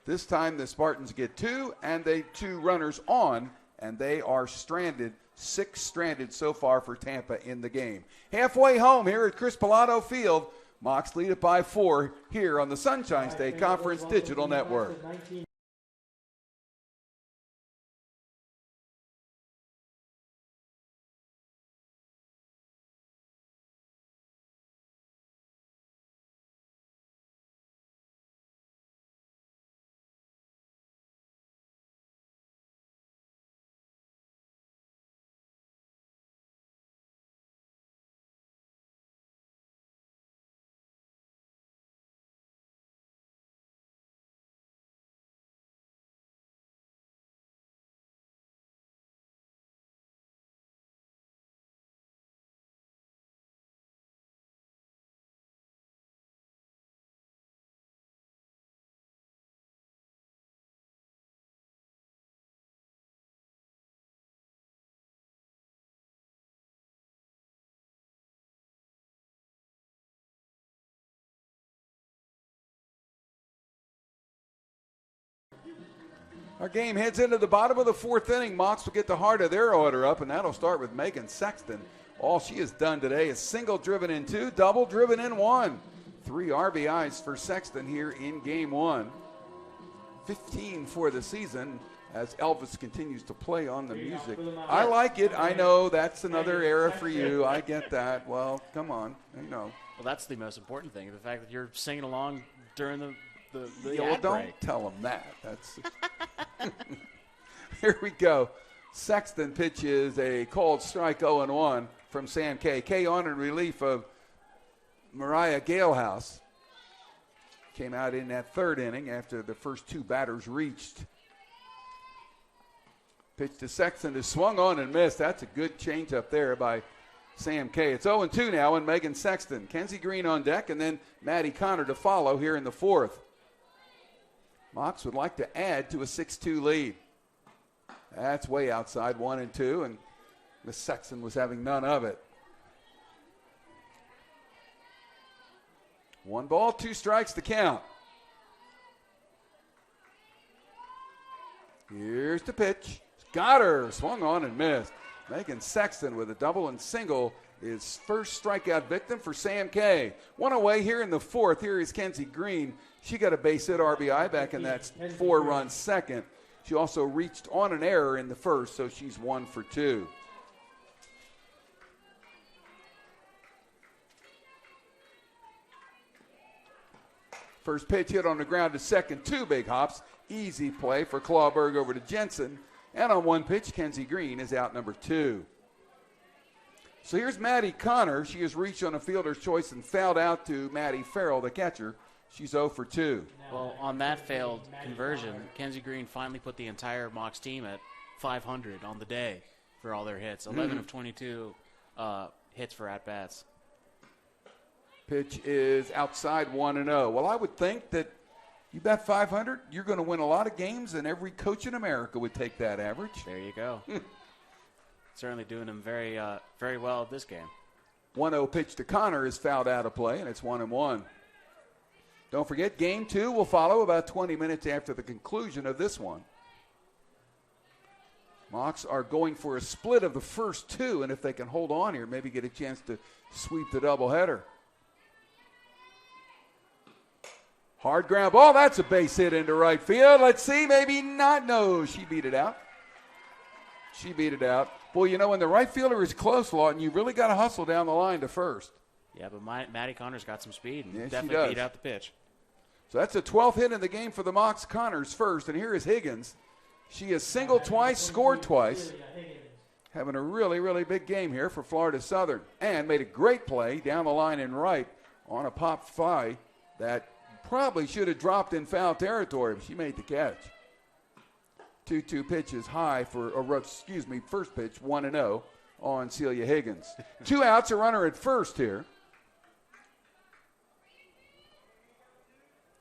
This time the Spartans get 2, and they 2 runners on, and they are stranded. 6 stranded so far for Tampa in the game. Halfway home here at Chris Pilato Field. Mox lead it by 4 here on the Sunshine State Conference Digital Network. Our game heads into the bottom of the 4th inning. Mox will get the heart of their order up, and that'll start with Megan Sexton. All she has done today is single driven in 2, double driven in 1. 3 RBIs for Sexton here in game 1. 15 for the season as Elvis continues to play on the music. I like it. I know that's another era for you. I get that. Well, come on. You know. Well, that's the most important thing, the fact that you're singing along during the well, don't tell them that. That's Here we go. Sexton pitches a called strike, 0-1 from Sam Kay. Kay on in relief of Mariah Galehouse. Came out in that 3rd inning after the first 2 batters reached. Pitch to Sexton is swung on and missed. That's a good change up there by Sam Kay. It's 0-2 now, and Megan Sexton. Kenzie Green on deck, and then Maddie Connor to follow here in the 4th. Mox would like to add to a 6-2 lead. That's way outside, 1-2, and Miss Sexton was having none of it. 1 ball, 2 strikes to count. Here's the pitch. Got her. Swung on and missed. Megan Sexton with a double and single is first strikeout victim for Sam Kay. 1 away here in the 4th. Here is Kenzie Green. She got a base hit RBI back in that 4-run second. She also reached on an error in the 1st, so she's 1 for 2. First pitch hit on the ground to second, 2 big hops. Easy play for Clawberg over to Jensen. And on one pitch, Kenzie Green is out number 2. So here's Maddie Connor. She has reached on a fielder's choice and fouled out to Maddie Farrell, the catcher. She's 0 for 2. Well, on that failed conversion, Kenzie Green finally put the entire Mocs team at 500 on the day for all their hits. 11 of 22 hits for at-bats. Pitch is outside 1-0. Well, I would think that you bet 500, you're going to win a lot of games, and every coach in America would take that average. There you go. Certainly doing them very, very well at this game. 1-0 pitch to Connor is fouled out of play, and it's 1-1. Don't forget, game 2 will follow about 20 minutes after the conclusion of this one. Mocs are going for a split of the first 2, and if they can hold on here, maybe get a chance to sweep the doubleheader. Hard ground ball. That's a base hit into right field. Let's see. Maybe not. No, she beat it out. She beat it out. Boy, you know, when the right fielder is close, Lawton, you really got to hustle down the line to first. Yeah, but Maddie Connor's got some speed and Yes, definitely beat out the pitch. So that's a 12th hit in the game for the Mocs. Connors first, and here is Higgins. She has singled twice, scored twice. Having a really, really big game here for Florida Southern. And made a great play down the line and right on a pop fly that probably should have dropped in foul territory, but she made the catch. 2-2 pitches high for, first pitch, 1-0 on Celia Higgins. 2 outs, a runner at first here.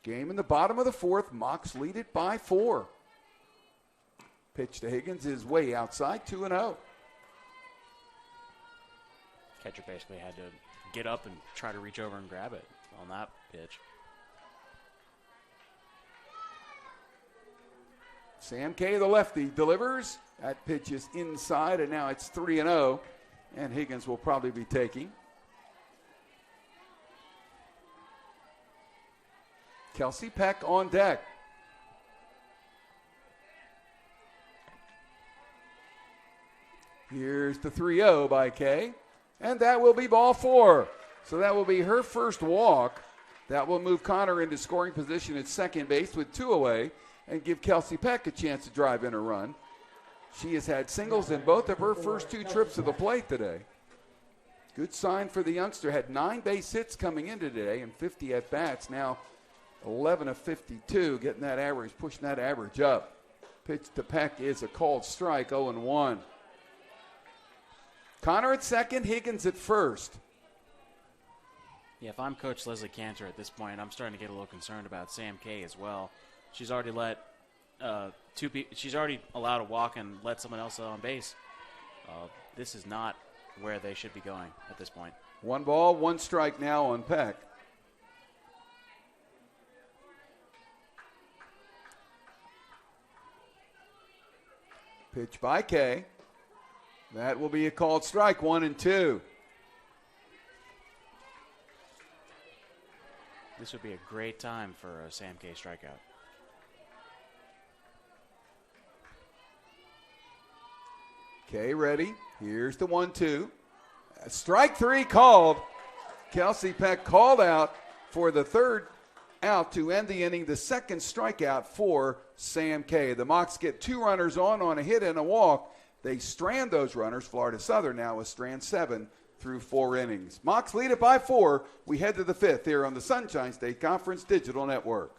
Game in the bottom of the 4th. Mocs lead it by 4. Pitch to Higgins is way outside, 2-0. Catcher basically had to get up and try to reach over and grab it on that pitch. Sam Kay, the lefty, delivers. That pitch is inside, and now it's 3-0, and Higgins will probably be taking. Kelsey Peck on deck. Here's the 3-0 by Kay, and that will be ball 4. So that will be her first walk. That will move Connor into scoring position at second base with 2 away and give Kelsey Peck a chance to drive in a run. She has had singles in both of her first 2 trips to the plate today. Good sign for the youngster. Had 9 base hits coming into today and 50 at-bats. Now 11 of 52, getting that average, pushing that average up. Pitch to Peck is a called strike, 0-1. Connor at second, Higgins at first. Yeah, if I'm Coach Leslie Cantor at this point, I'm starting to get a little concerned about Sam Kay as well. She's already let she's already allowed a walk and let someone else on base. This is not where they should be going at this point. 1 ball, 1 strike now on Peck. Pitch by Kay. That will be a called strike, 1-2. This would be a great time for a Sam Kay strikeout. Kay ready. Here's the 1-2. Strike 3 called. Kelsey Peck called out for the 3rd out to end the inning. The 2nd strikeout for Sam Kay. The Mocs get 2 runners on a hit and a walk. They strand those runners. Florida Southern now is strand 7 through 4 innings. Mocs lead it by 4. We head to the 5th here on the Sunshine State Conference Digital Network.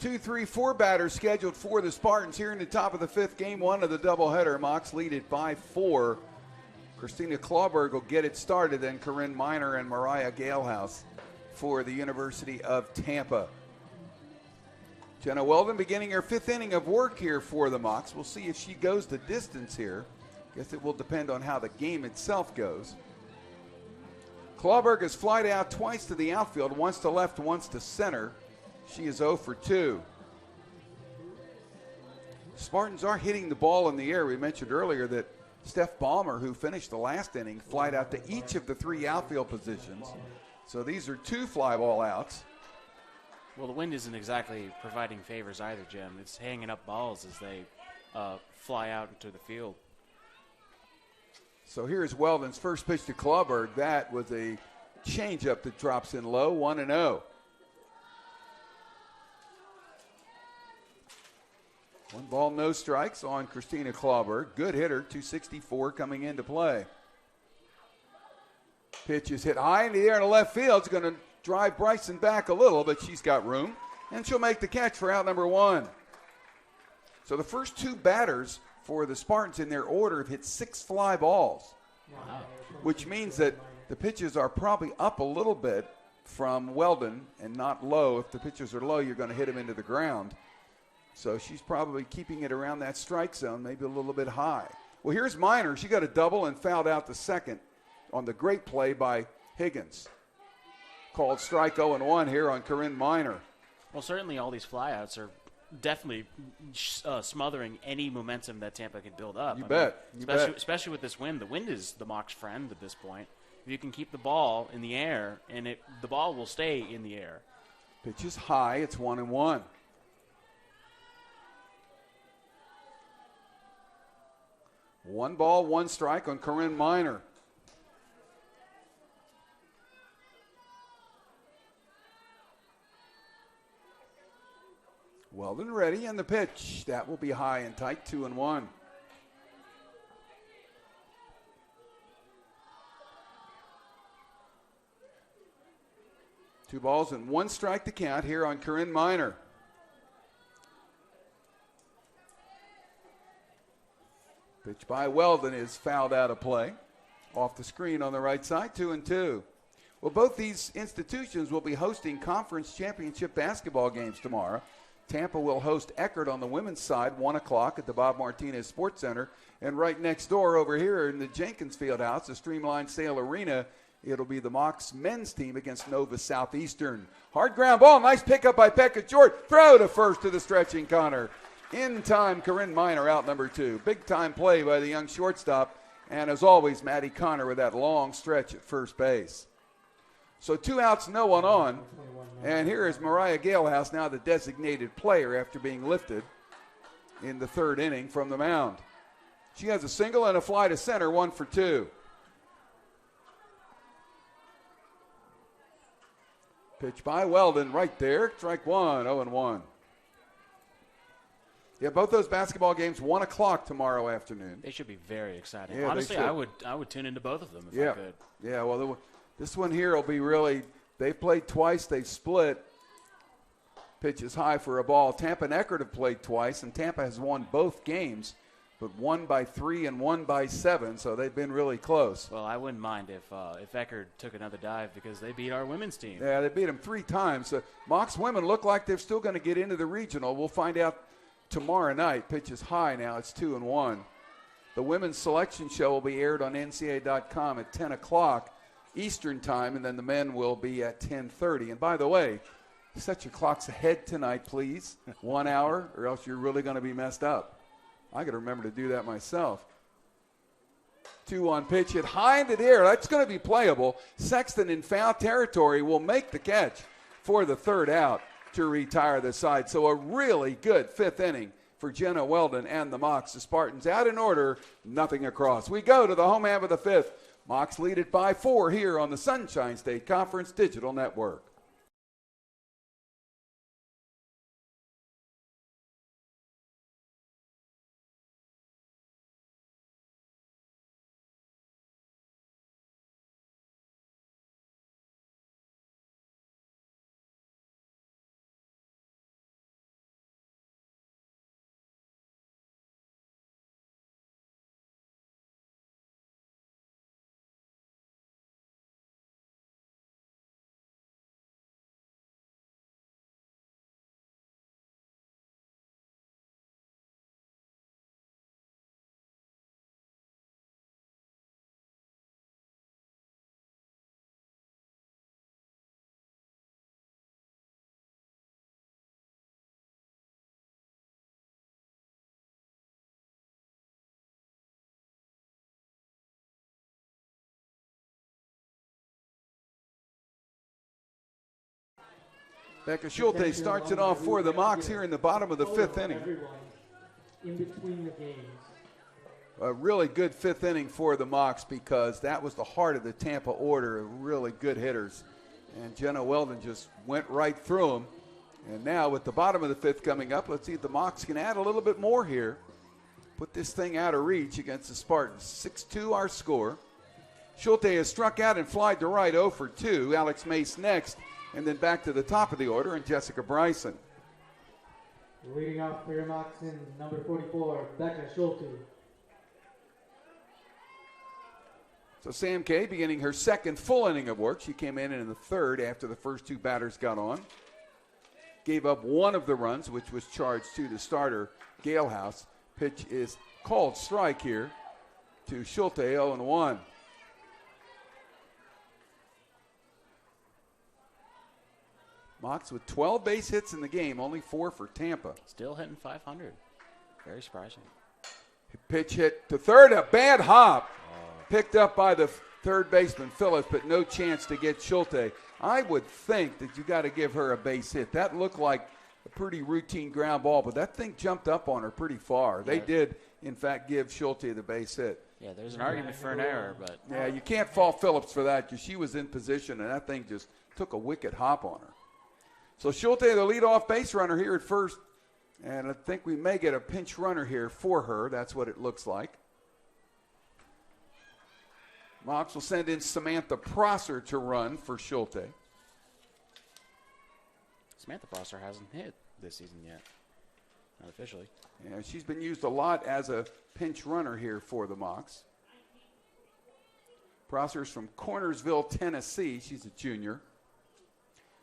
2, 3, 4 batters scheduled for the Spartans here in the top of the 5th, game 1 of the doubleheader. Mocs lead it by 4. Christina Clawberg will get it started, then Corinne Miner and Mariah Galehouse for the University of Tampa. Jenna Weldon beginning her 5th inning of work here for the Mocs. We'll see if she goes the distance here. Guess it will depend on how the game itself goes. Clawberg has flied out twice to the outfield, once to left, once to center. She is 0 for 2. Spartans are hitting the ball in the air. We mentioned earlier that Steph Ballmer, who finished the last inning, flied out to each of the 3 outfield positions. So these are 2 fly ball outs. Well, the wind isn't exactly providing favors either, Jim. It's hanging up balls as they fly out into the field. So here's Weldon's first pitch to Clawberg. That was a changeup that drops in low, 1-0. 1 ball, no strikes on Christina Clawberg. Good hitter, 264 coming into play. Pitch is hit high in the air to left field. It's going to drive Bryson back a little, but she's got room, and she'll make the catch for out number 1. So the first 2 batters for the Spartans in their order have hit 6 fly balls, which means that the pitches are probably up a little bit from Weldon and not low. If the pitches are low, you're going to hit them into the ground. So she's probably keeping it around that strike zone, maybe a little bit high. Well, here's Miner. She got a double and fouled out the second on the great play by Higgins. Called strike 0-1 here on Corinne Miner. Well, certainly all these flyouts are definitely smothering any momentum that Tampa can build up. You bet. Especially with this wind. The wind is the Mocs' friend at this point. If you can keep the ball in the air, and the ball will stay in the air. Pitch is high. It's 1-1. One ball, 1 strike on Corinne Miner. Weldon ready, and the pitch. That will be high and tight, 2-1. Two balls and 1 strike to count here on Corinne Miner. Pitch by Weldon is fouled out of play. Off the screen on the right side, 2-2. Well, both these institutions will be hosting conference championship basketball games tomorrow. Tampa will host Eckerd on the women's side, 1 o'clock at the Bob Martinez Sports Center. And right next door over here in the Jenkins Fieldhouse, the Streamline Sale Arena, it'll be the Mocs men's team against Nova Southeastern. Hard ground ball, nice pickup by Becca Schulte. Throw to first to the stretching Connor. In time, Corinne Miner out number 2. Big time play by the young shortstop. And as always, Maddie Connor with that long stretch at first base. So 2 outs, no one on. And here is Mariah Galehouse, now the designated player after being lifted in the 3rd inning from the mound. She has a single and a fly to center, 1 for 2. Pitch by Weldon right there. Strike 1, 0-1. Yeah, both those basketball games, 1 o'clock tomorrow afternoon. They should be very exciting. Yeah, honestly, I would tune into both of them if I could. Yeah, well, this one here will be really, they've played twice, they've split. Pitch is high for a ball. Tampa and Eckerd have played twice, and Tampa has won both games, but 1 by 3 and 1 by 7, so they've been really close. Well, I wouldn't mind if Eckerd took another dive because they beat our women's team. Yeah, they beat them 3 times. So Mocs women look like they're still going to get into the regional. We'll find out tomorrow night. Pitch is high now. It's 2-1. The women's selection show will be aired on NCAA.com at 10 o'clock Eastern time, and then the men will be at 10:30. And by the way, set your clocks ahead tonight, please. 1 hour, or else you're really going to be messed up. I got to remember to do that myself. 2-1 pitch hit high into the air. That's going to be playable. Sexton in foul territory will make the catch for the 3rd out to retire the side. So a really good 5th inning for Jenna Weldon and the Mocs. The Spartans out in order, nothing across. We go to the home half of the 5th. Mocs lead it by 4 here on the Sunshine State Conference Digital Network. Becca Schulte starts it off for the Mocs here in the bottom of the fifth inning. In between the games. A really good fifth inning for the Mocs because that was the heart of the Tampa order, really good hitters. And Jenna Weldon just went right through them. And now with the bottom of the fifth coming up, let's see if the Mocs can add a little bit more here. Put this thing out of reach against the Spartans. 6-2 our score. Schulte has struck out and flied to right 0 for 2. Alex Mace next. And then back to the top of the order and Jessica Bryson. Leading off for your Mocs in number 44, Becca Schulte. So Sam Kay beginning her second full inning of work. She came in the third after the first two batters got on. Gave up one of the runs, which was charged to the starter, Gale House. Pitch is called strike here to Schulte, 0-1. Mocs with 12 base hits in the game, only 4 for Tampa. Still hitting 500. Very surprising. Pitch hit to third, a bad hop. Picked up by the third baseman, Phillips, but no chance to get Schulte. I would think that you got to give her a base hit. That looked like a pretty routine ground ball, but that thing jumped up on her pretty far. Yeah. They did, in fact, give Schulte the base hit. Yeah, there's an argument for an error, but... Yeah, you can't fault Phillips for that because she was in position, and that thing just took a wicked hop on her. So Schulte, the leadoff base runner here at first, and I think we may get a pinch runner here for her. That's what it looks like. Mocs will send in Samantha Prosser to run for Schulte. Samantha Prosser hasn't hit this season yet, not officially. Yeah, she's been used a lot as a pinch runner here for the Mocs. Prosser's from Cornersville, Tennessee. She's a junior.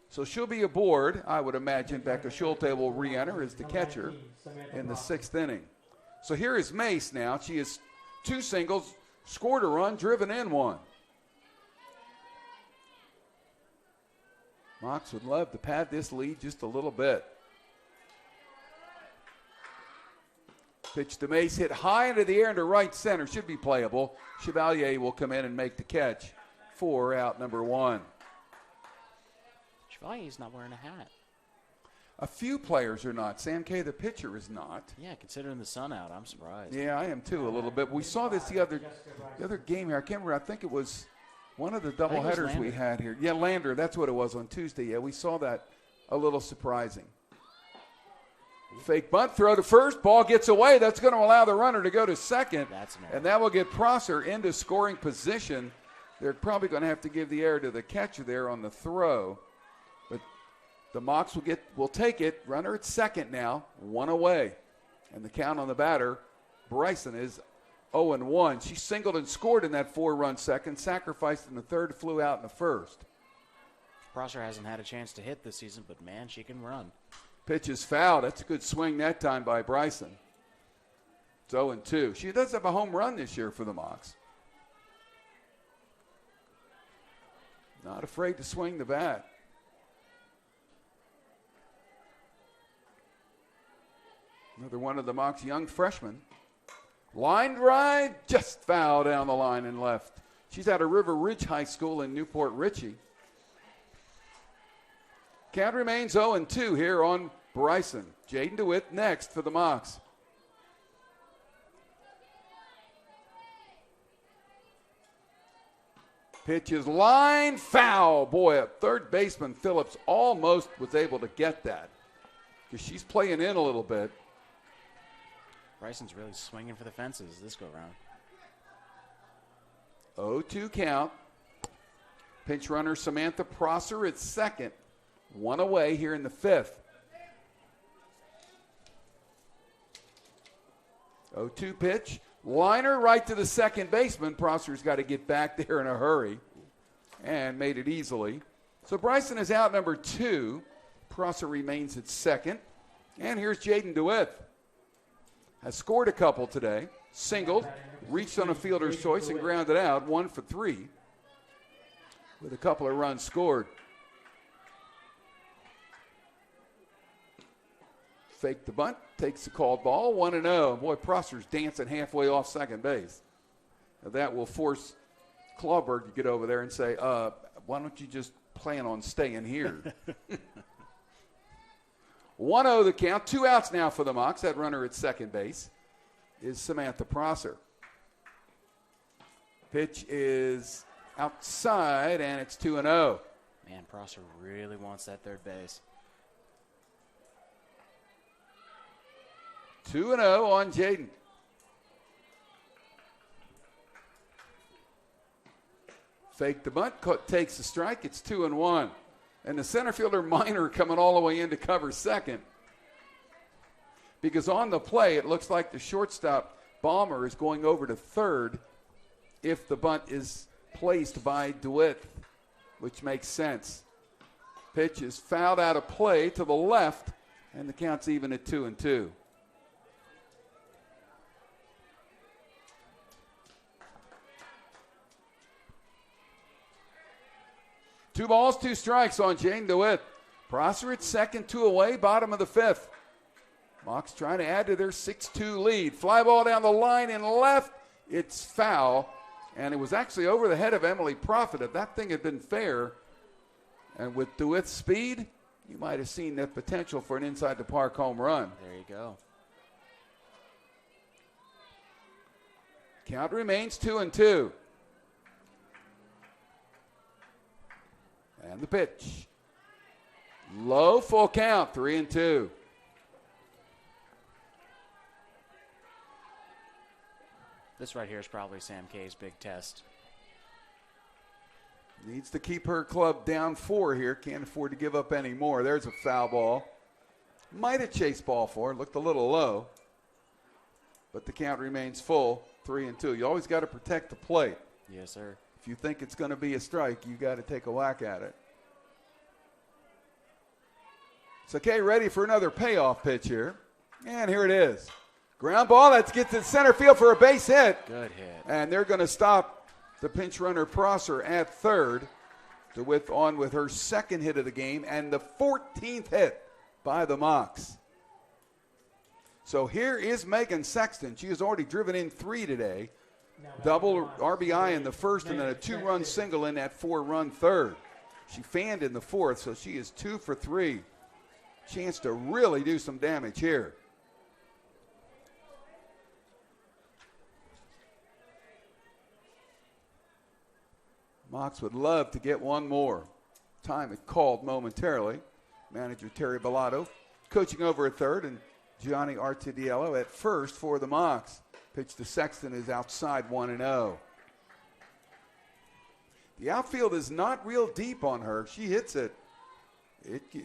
So she'll be aboard. I would imagine Becca Schulte will re-enter as the catcher in the sixth inning. So here is Mace now. She has 2 singles, scored a run, driven in 1. Mocs would love to pad this lead just a little bit. Pitch to Mace, hit high into the air into right center. Should be playable. Chevalier will come in and make the catch for out number 1. Chevalier's not wearing a hat. A few players are not. Sam Kay, the pitcher, is not. Yeah, considering the sun out, I'm surprised. Yeah, I am too a little bit. We saw this the other game here. I can't remember. I think it was one of the doubleheaders we had here. Yeah, Lander, that's what it was on Tuesday. Yeah, we saw that a little surprising. Fake bunt throw to first. Ball gets away. That's going to allow the runner to go to second. And that will get Prosser into scoring position. They're probably going to have to give the error to the catcher there on the throw. But the Mocs will take it. Runner at second now. 1 away. And the count on the batter, Bryson, is 0-1. She singled and scored in that 4-run second, sacrificed in the third, flew out in the first. Prosser hasn't had a chance to hit this season, but, man, she can run. Pitch is foul. That's a good swing that time by Bryson. It's 0-2. She does have a home run this year for the Mocs. Not afraid to swing the bat. Another one of the Mocs' young freshmen. Line drive, just foul down the line and left. She's out of River Ridge High School in Newport Richey. Count remains 0-2 here on Bryson. Jaden DeWitt next for the Mocs. Pitch is line foul. Boy, a third baseman Phillips almost was able to get that because she's playing in a little bit. Bryson's really swinging for the fences this go around. 0-2 count. Pinch runner Samantha Prosser at second. 1 away here in the fifth. 0-2 pitch. Liner right to the second baseman. Prosser's got to get back there in a hurry and made it easily. So Bryson is out number 2. Prosser remains at second. And here's Jaden DeWitt. Has scored a couple today. Singled, reached on a fielder's choice and grounded out. 1 for 3 with a couple of runs scored. Fake the bunt, takes the called ball, 1-0. Boy, Prosser's dancing halfway off second base. Now that will force Clawberg to get over there and say, why don't you just plan on staying here? 1-0 the count. 2 outs now for the Mocs. That runner at second base is Samantha Prosser. Pitch is outside, and it's 2-0. Man, Prosser really wants that third base. 2-0 on Jaden. Fake the bunt, takes the strike. It's 2-1. And the center fielder Minor coming all the way in to cover second. Because on the play, it looks like the shortstop Balmer is going over to third if the bunt is placed by DeWitt, which makes sense. Pitch is fouled out of play to the left, and the count's even at 2-2. Two balls, 2 strikes on Jane DeWitt. Prosser at second, 2 away, bottom of the 5th. Mocs trying to add to their 6-2 lead. Fly ball down the line and left. It's foul. And it was actually over the head of Emily Prophet. If that thing had been fair, and with DeWitt's speed, you might have seen that potential for an inside the park home run. There you go. Count remains 2-2. And the pitch. Low, full count, 3-2. This right here is probably Sam K's big test. Needs to keep her club down 4 here. Can't afford to give up any more. There's a foul ball. Might have chased ball 4. Looked a little low. But the count remains full, 3-2. You always got to protect the plate. Yes, sir. If you think it's going to be a strike, you got to take a whack at it. So Kay ready for another payoff pitch here. And here it is. Ground ball, that gets to center field for a base hit. Good hit. And they're going to stop the pinch runner Prosser at third. DeWitt on with her second hit of the game and the 14th hit by the Mocs. So here is Megan Sexton. She has already driven in 3 today. Double RBI in the first and then a 2-run single in that 4-run third. She fanned in the 4th, so she is 2 for 3. Chance to really do some damage here. Mocs would love to get one more. Time had called momentarily. Manager Terry Bellato coaching over at third, and Gianni Artidiello at first for the Mocs. Pitch to Sexton is outside, 1-0. The outfield is not real deep on her. She hits it.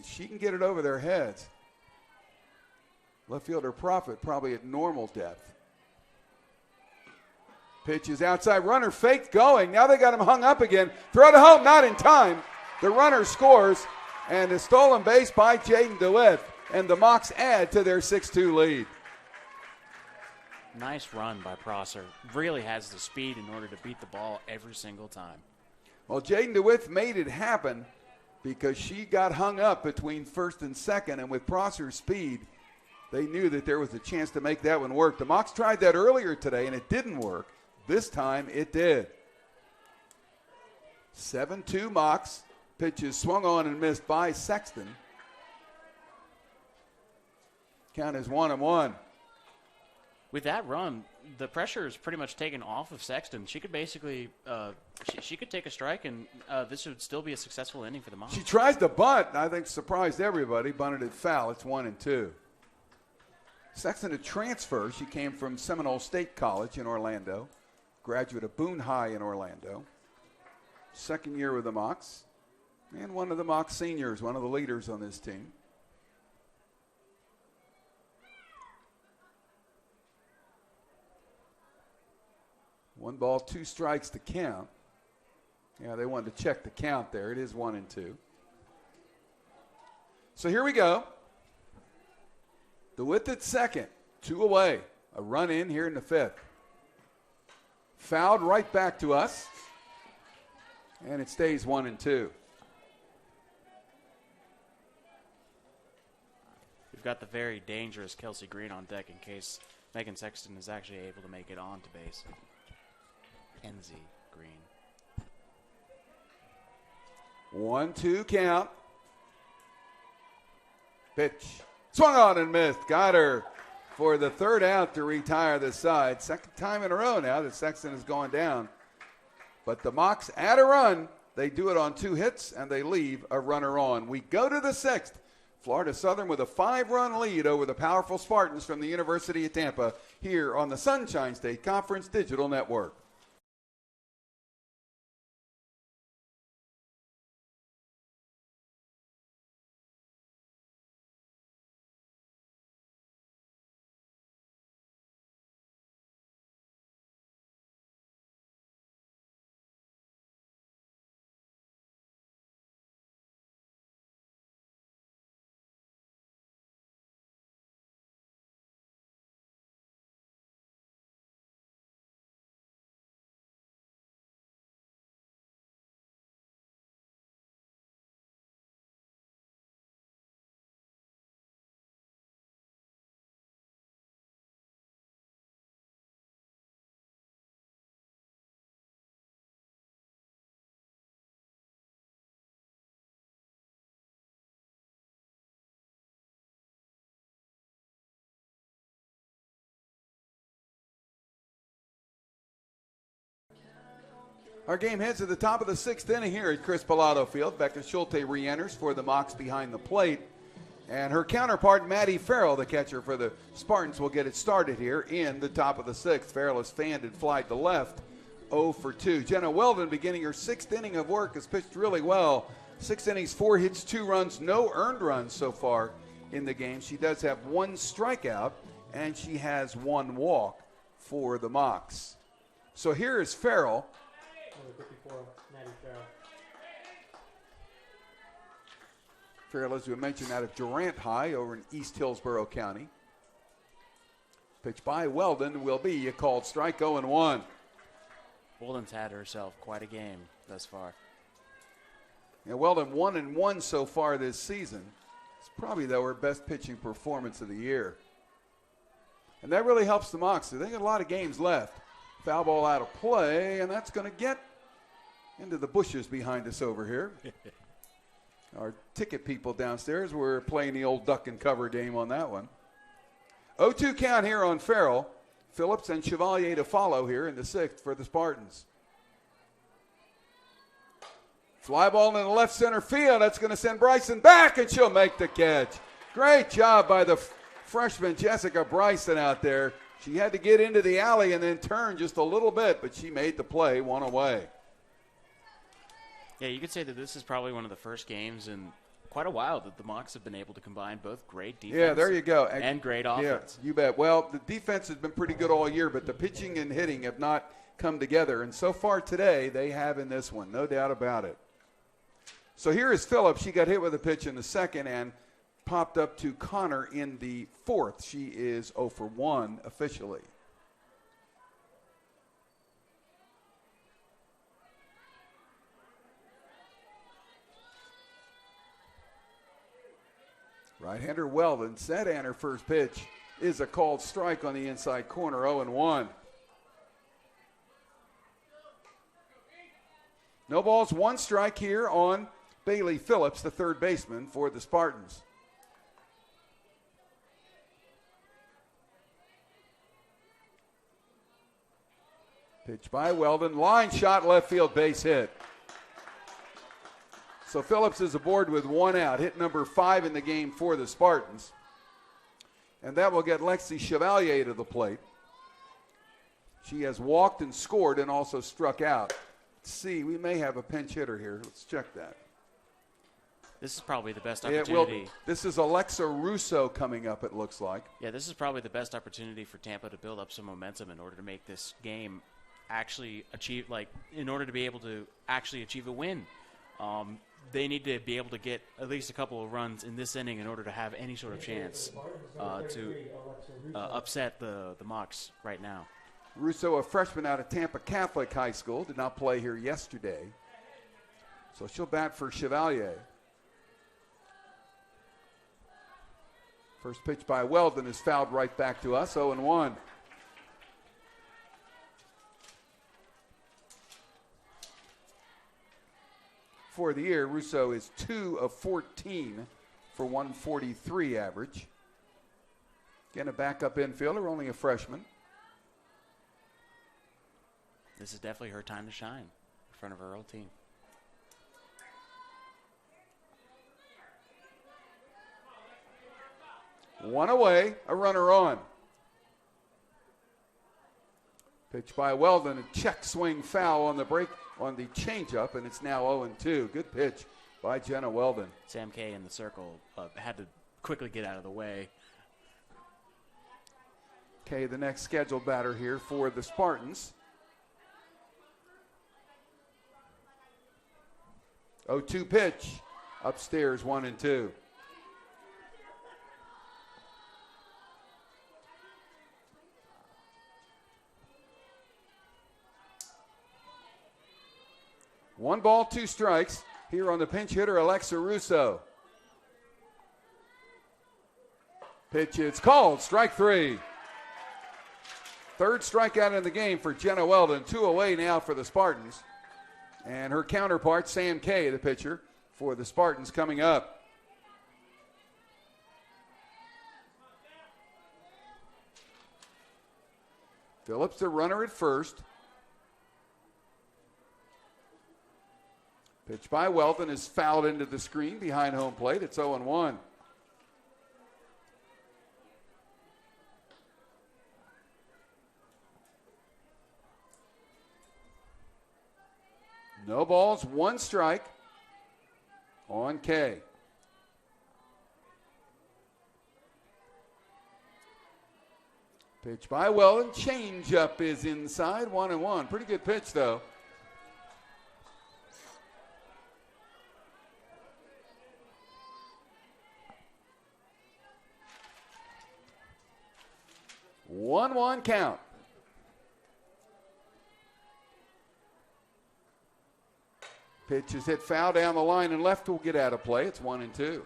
She can get it over their heads. Left fielder Prophet probably at normal depth. Pitch is outside. Runner faked going. Now they got him hung up again. Throw to home, not in time. The runner scores, and a stolen base by Jaden DeWitt. And the Mocs add to their 6-2 lead. Nice run by Prosser. Really has the speed in order to beat the ball every single time. Well, Jaden DeWitt made it happen because she got hung up between first and second, and with Prosser's speed, they knew that there was a chance to make that one work. The Mocs tried that earlier today, and it didn't work. This time it did. 7-2 Mocs. Pitch is swung on and missed by Sexton. Count is 1-1. With that run, the pressure is pretty much taken off of Sexton. She could basically, she could take a strike, and this would still be a successful inning for the Mocs. She tries to bunt, and I think surprised everybody. Bunted it foul. It's 1-2. Sexton, a transfer. She came from Seminole State College in Orlando. Graduate of Boone High in Orlando. Second year with the Mocs. And one of the Mocs seniors, one of the leaders on this team. One ball, 2 strikes to count. Yeah, they wanted to check the count there. It is 1-2. So here we go. DeWitt at second, 2 away. A run in here in the 5th. Fouled right back to us. And it stays 1-2. We've got the very dangerous Kelsey Green on deck in case Megan Sexton is actually able to make it on to base. Kenzie Green. 1-2 count. Pitch. Swung on and missed. Got her for the third out to retire the side. Second time in a row now that Sexton is going down. But the Mocs add a run. They do it on 2 hits, and they leave a runner on. We go to the 6th. Florida Southern with a 5-run lead over the powerful Spartans from the University of Tampa here on the Sunshine State Conference Digital Network. Our game heads to the top of the 6th inning here at Chris Pilato Field. Becca Schulte re-enters for the Mocs behind the plate. And her counterpart, Maddie Farrell, the catcher for the Spartans, will get it started here in the top of the 6th. Farrell has fanned and flied to left, 0 for 2. Jenna Weldon, beginning her 6th inning of work, has pitched really well. 6 innings, 4 hits, 2 runs, no earned runs so far in the game. She does have 1 strikeout, and she has 1 walk for the Mocs. So here is Farrell. Number 54, Maddie Farrell. Farrell, as we mentioned, out of Durant High over in East Hillsborough County. Pitch by Weldon will be a called strike, 0-1. Weldon's had herself quite a game thus far. Yeah, Weldon 1-1 so far this season. It's probably, though, her best pitching performance of the year. And that really helps the Mocs. They got a lot of games left. Foul ball out of play, and that's going to get into the bushes behind us over here. Our ticket people downstairs were playing the old duck and cover game on that one. 0-2 count here on Farrell. Phillips and Chevalier to follow here in the 6th for the Spartans. Fly ball in the left center field. That's going to send Bryson back, and she'll make the catch. Great job by the freshman Jessica Bryson out there. She had to get into the alley and then turn just a little bit, but she made the play, 1 away. Yeah, you could say that this is probably one of the first games in quite a while that the Mocs have been able to combine both great defense yeah, there you go. And great offense. Yeah, you bet. Well, the defense has been pretty good all year, but the pitching and hitting have not come together. And so far today, they have in this one, no doubt about it. So here is Phillips. She got hit with a pitch in the 2nd and popped up to Connor in the 4th. She is 0 for 1 officially. Right-hander Weldon set, and her first pitch is a called strike on the inside corner, 0-1. No balls, 1 strike here on Bailey Phillips, the third baseman for the Spartans. Pitch by Weldon, line shot, left field, base hit. So Phillips is aboard with 1 out, hit number 5 in the game for the Spartans. And that will get Lexi Chevalier to the plate. She has walked and scored and also struck out. Let's see, we may have a pinch hitter here. Let's check that. This is probably the best opportunity. This is Alexa Russo coming up, it looks like. Yeah, this is probably the best opportunity for Tampa to build up some momentum in order to make this game actually achieve, in order to be able to actually achieve a win. They need to be able to get at least a couple of runs in this inning in order to have any sort of chance to upset the Mocs right now. Russo, a freshman out of Tampa Catholic High School, did not play here yesterday. So she'll bat for Chevalier. First pitch by Weldon is fouled right back to us, 0-1. For the year, Russo is 2 of 14 for 143 average. Again, a backup infielder, only a freshman. This is definitely her time to shine in front of her old team. One away, a runner on. Pitch by Weldon, a check swing foul on the break on the changeup, and it's now 0-2. Good pitch by Jenna Weldon. Sam Kay in the circle had to quickly get out of the way. Okay, the next scheduled batter here for the Spartans. 0-2 pitch. Upstairs, 1-2. One ball, two strikes here on the pinch hitter, Alexa Russo. Pitch, it's called, strike three. Third strikeout in the game for Jenna Weldon. 2 away now for the Spartans. And her counterpart, Sam Kay, the pitcher for the Spartans, coming up. Phillips, the runner at first. Pitch by Weldon is fouled into the screen behind home plate. It's 0-1. No balls, one strike on Kay. Pitch by Weldon. Changeup is inside, 1-1. Pretty good pitch, though. One count. Pitch is hit foul down the line and left will get out of play. It's 1-2.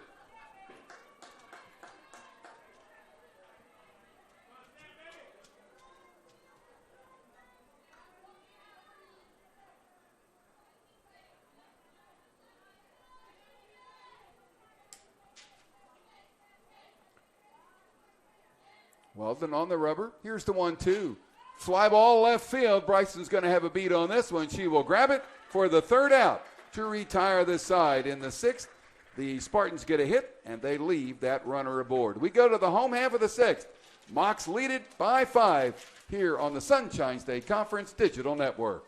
Weldon on the rubber. Here's the 1-2. Fly ball left field. Bryson's going to have a beat on this one. She will grab it for the third out to retire this side. In the sixth, the Spartans get a hit, and they leave that runner aboard. We go to the home half of the sixth. Mocs lead it by 5 here on the Sunshine State Conference Digital Network.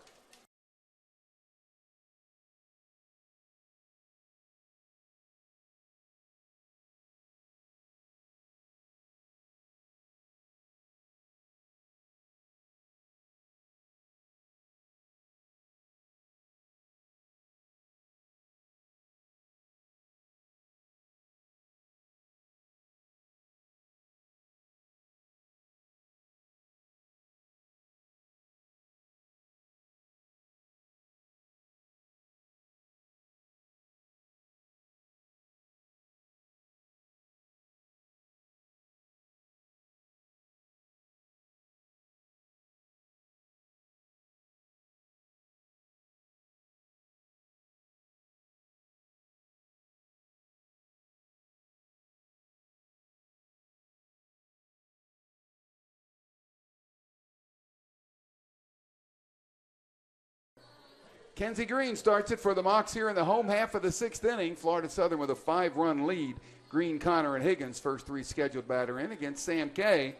Kenzie Green starts it for the Mocs here in the home half of the sixth inning. Florida Southern with a 5-run lead. Green, Connor, and Higgins, first 3 scheduled batter in against Sam Kay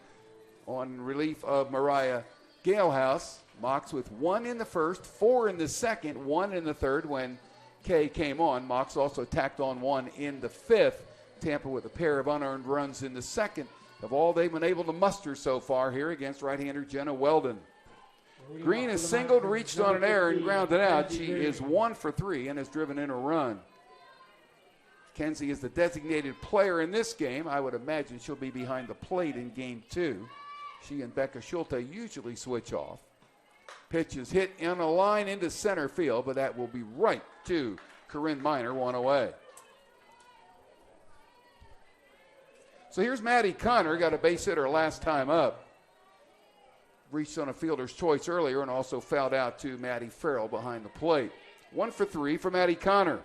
on relief of Mariah Galehouse. Mocs with 1 in the first, 4 in the second, 1 in the third when Kay came on. Mocs also tacked on 1 in the fifth. Tampa with a pair of unearned runs in the second of all they've been able to muster so far here against right-hander Jenna Weldon. Green is singled, reached on an error, and grounded out. She is 1 for 3 and has driven in a run. Kenzie is the designated player in this game. I would imagine she'll be behind the plate in game 2. She and Becca Schulte usually switch off. Pitch is hit in a line into center field, but that will be right to Corinne Miner, 1 away. So here's Maddie Connor, got a base hit her last time up. Reached on a fielder's choice earlier and also fouled out to Maddie Farrell behind the plate. 1 for 3 for Maddie Connor.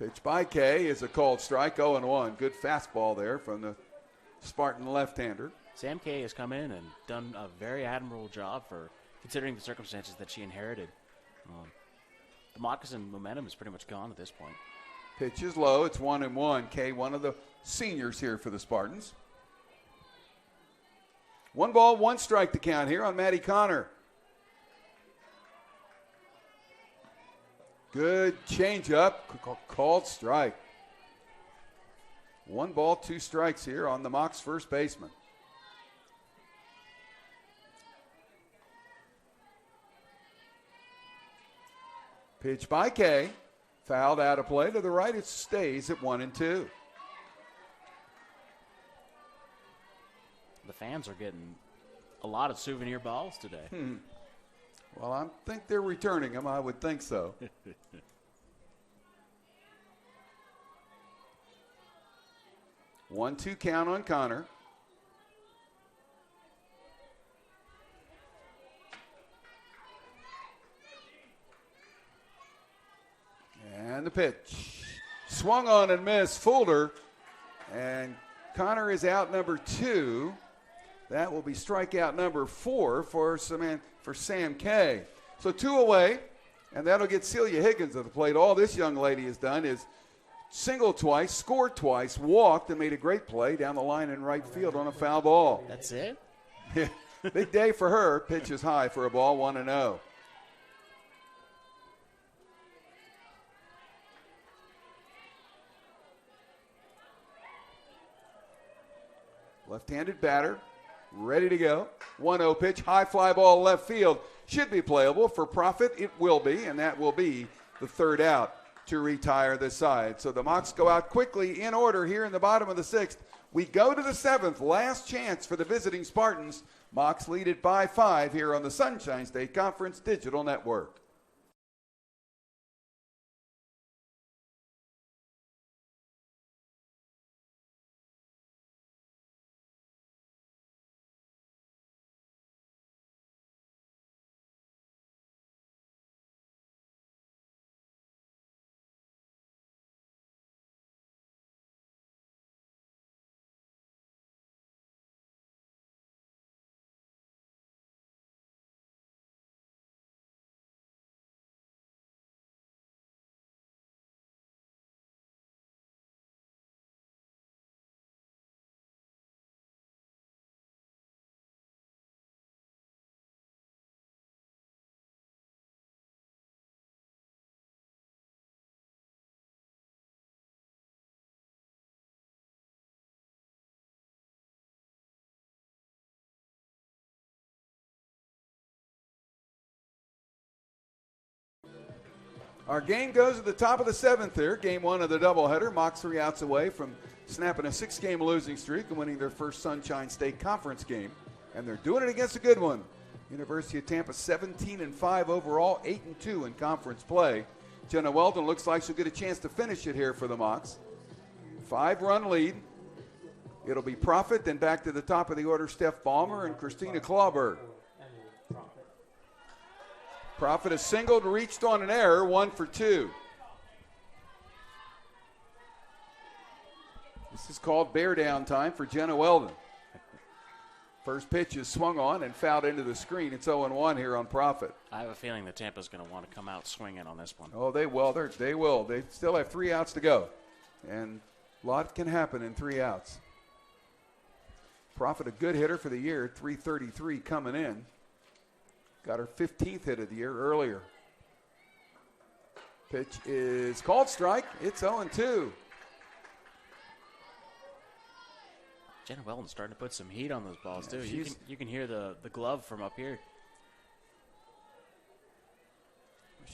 Pitch by Kay is a called strike, 0-1. Good fastball there from the Spartan left-hander. Sam Kay has come in and done a very admirable job for considering the circumstances that she inherited. The moccasin momentum is pretty much gone at this point. Pitch is low. It's 1-1. Kay, one of the seniors here for the Spartans. 1 ball, 1 strike to count here on Maddie Connor. Good changeup, called strike. 1 ball, 2 strikes here on the Mocs first baseman. Pitch by Kay. Fouled out of play to the right. It stays at 1-2. The fans are getting a lot of souvenir balls today. Well, I think they're returning them. I would think so. 1-2 count on Connor. And the pitch. Swung on and missed. Fooled her. And Connor is out number 2. That will be strikeout number 4 for Sam Kay. So 2 away, and that'll get Celia Higgins at the plate. All this young lady has done is singled twice, scored twice, walked, and made a great play down the line in right field on a foul ball. That's it? Big day for her. Pitch is high for a ball, 1-0. Left-handed batter, ready to go. 1-0 pitch, high fly ball left field. Should be playable. For profit, it will be, and that will be the 3rd out to retire the side. So the Mocs go out quickly in order here in the bottom of the 6th. We go to the 7th, last chance for the visiting Spartans. Mocs lead it by 5 here on the Sunshine State Conference Digital Network. Our game goes at the top of the 7th here. Game 1 of the doubleheader. Mocs 3 outs away from snapping a 6-game losing streak and winning their first Sunshine State Conference game. And they're doing it against a good one. University of Tampa 17-5 overall, 8-2 in conference play. Jenna Weldon looks like she'll get a chance to finish it here for the Mocs. 5-run lead. It'll be Profit, then back to the top of the order, Steph Ballmer and Christina Clawberg. Profit has singled, reached on an error, 1 for 2. This is called bear down time for Jenna Weldon. First pitch is swung on and fouled into the screen. It's 0-1 here on Profit. I have a feeling that Tampa's going to want to come out swinging on this one. Oh, they will. They will. They still have 3 outs to go. And a lot can happen in 3 outs. Profit, a good hitter for the year, 333 coming in. Got her 15th hit of the year earlier. Pitch is called strike. It's 0-2. Jenna Weldon's starting to put some heat on those balls, too. You can hear the glove from up here.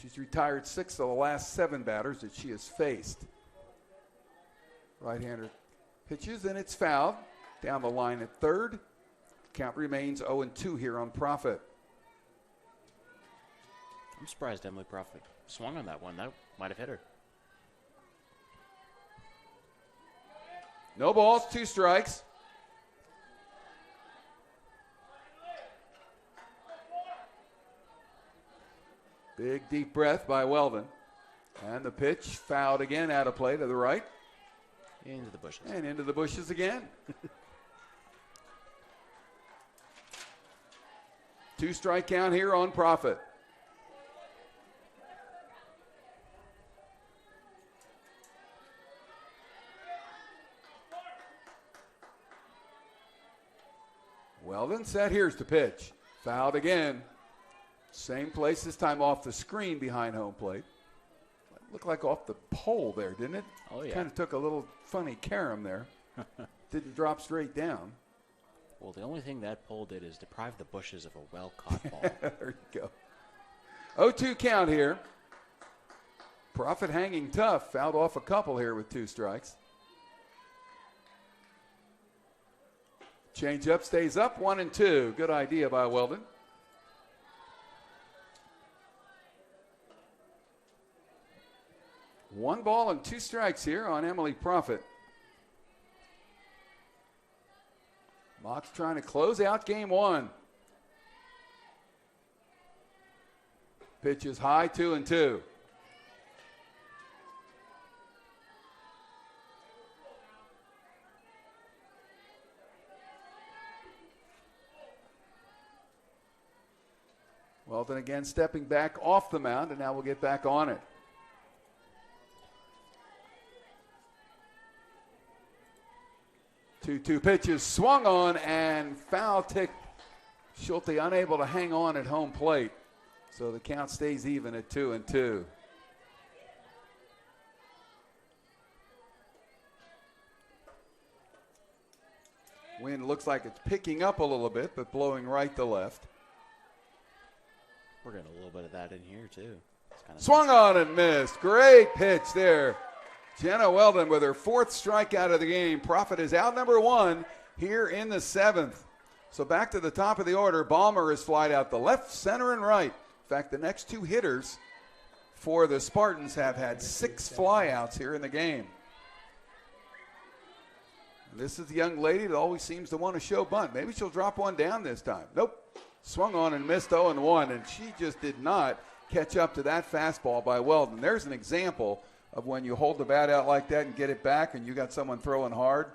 She's retired 6 of the last 7 batters that she has faced. Right-hander pitches, and it's fouled. Down the line at 3rd. Count remains 0-2 here on Profit. I'm surprised Emily Profit swung on that one. That might have hit her. No balls, 2 strikes. Big deep breath by Weldon. And the pitch fouled again, out of play to the right. Into the bushes. And into the bushes again. 2 strike count here on Profit. Weldon set. Here's the pitch. Fouled again. Same place, this time off the screen behind home plate. Looked like off the pole there, didn't it? Oh, yeah. Kind of took a little funny carom there. Didn't drop straight down. Well, the only thing that pole did is deprive the bushes of a well-caught ball. There you go. 0-2 count here. Profit hanging tough. Fouled off a couple here with 2 strikes. Change up, stays up, 1-2. Good idea by Weldon. One ball and 2 strikes here on Emily Profit. Mox trying to close out game 1. Pitch is high, 2-2. Weldon again stepping back off the mound, and now we'll get back on it. 2-2 pitches swung on and foul tick. Schulte unable to hang on at home plate. So the count stays even at 2-2. Wind looks like it's picking up a little bit, but blowing right to left. We're getting a little bit of that in here, too. Swung on and missed. Great pitch there. Jenna Weldon with her 4th strikeout of the game. Profit is out number 1 here in the 7th. So back to the top of the order. Balmer is flied out the left, center, and right. In fact, the next 2 hitters for the Spartans have had 6 flyouts here in the game. And this is the young lady that always seems to want to show bunt. Maybe she'll drop one down this time. Nope. Swung on and missed 0-1, and she just did not catch up to that fastball by Weldon. There's an example of when you hold the bat out like that and get it back and you got someone throwing hard,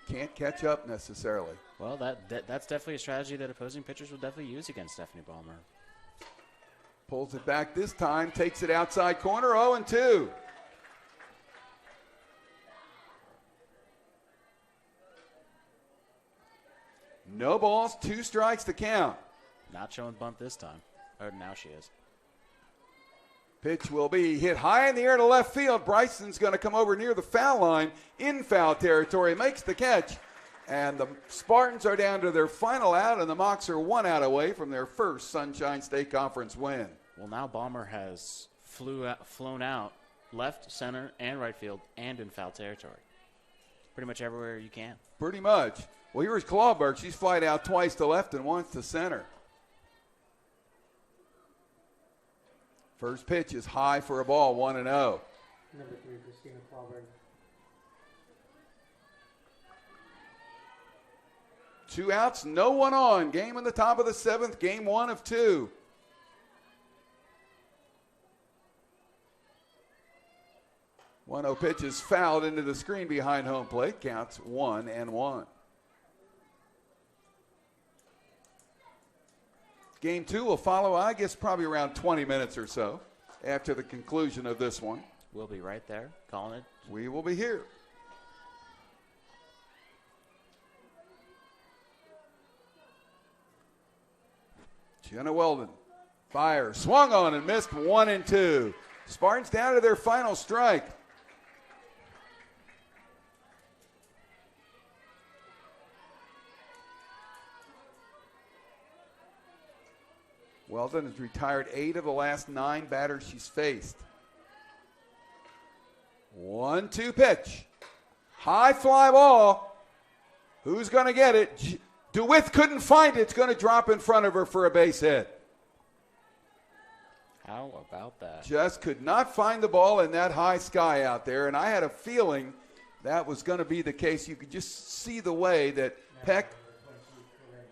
can't catch up necessarily. Well, that's definitely a strategy that opposing pitchers will definitely use against Stephanie Balmer. Pulls it back this time, takes it outside corner, 0-2. No balls, 2 strikes to count. Not showing bunt this time. Or now she is. Pitch will be hit high in the air to left field. Bryson's going to come over near the foul line in foul territory, makes the catch. And the Spartans are down to their final out, and the Mocs are 1 out away from their first Sunshine State Conference win. Well, now Balmer has flown out left, center, and right field, and in foul territory. Pretty much everywhere you can. Pretty much. Well, here's Clawberg. She's flied out twice to left and once to center. First pitch is high for a ball, 1-0. Number 3, Christina Clawberg. 2 outs, no one on. Game in the top of the 7th, game 1 of 2. One-oh pitch is fouled into the screen behind home plate. Counts 1-1. Game 2 will follow, I guess, probably around 20 minutes or so after the conclusion of this one. We'll be right there calling it. We will be here. Jenna Weldon fires, swung on and missed, 1-2. Spartans down to their final strike. Weldon has retired 8 of the last 9 batters she's faced. 1-2 pitch. High fly ball. Who's going to get it? DeWitt couldn't find it. It's going to drop in front of her for a base hit. How about that? Just could not find the ball in that high sky out there, and I had a feeling that was going to be the case. You could just see the way that Peck,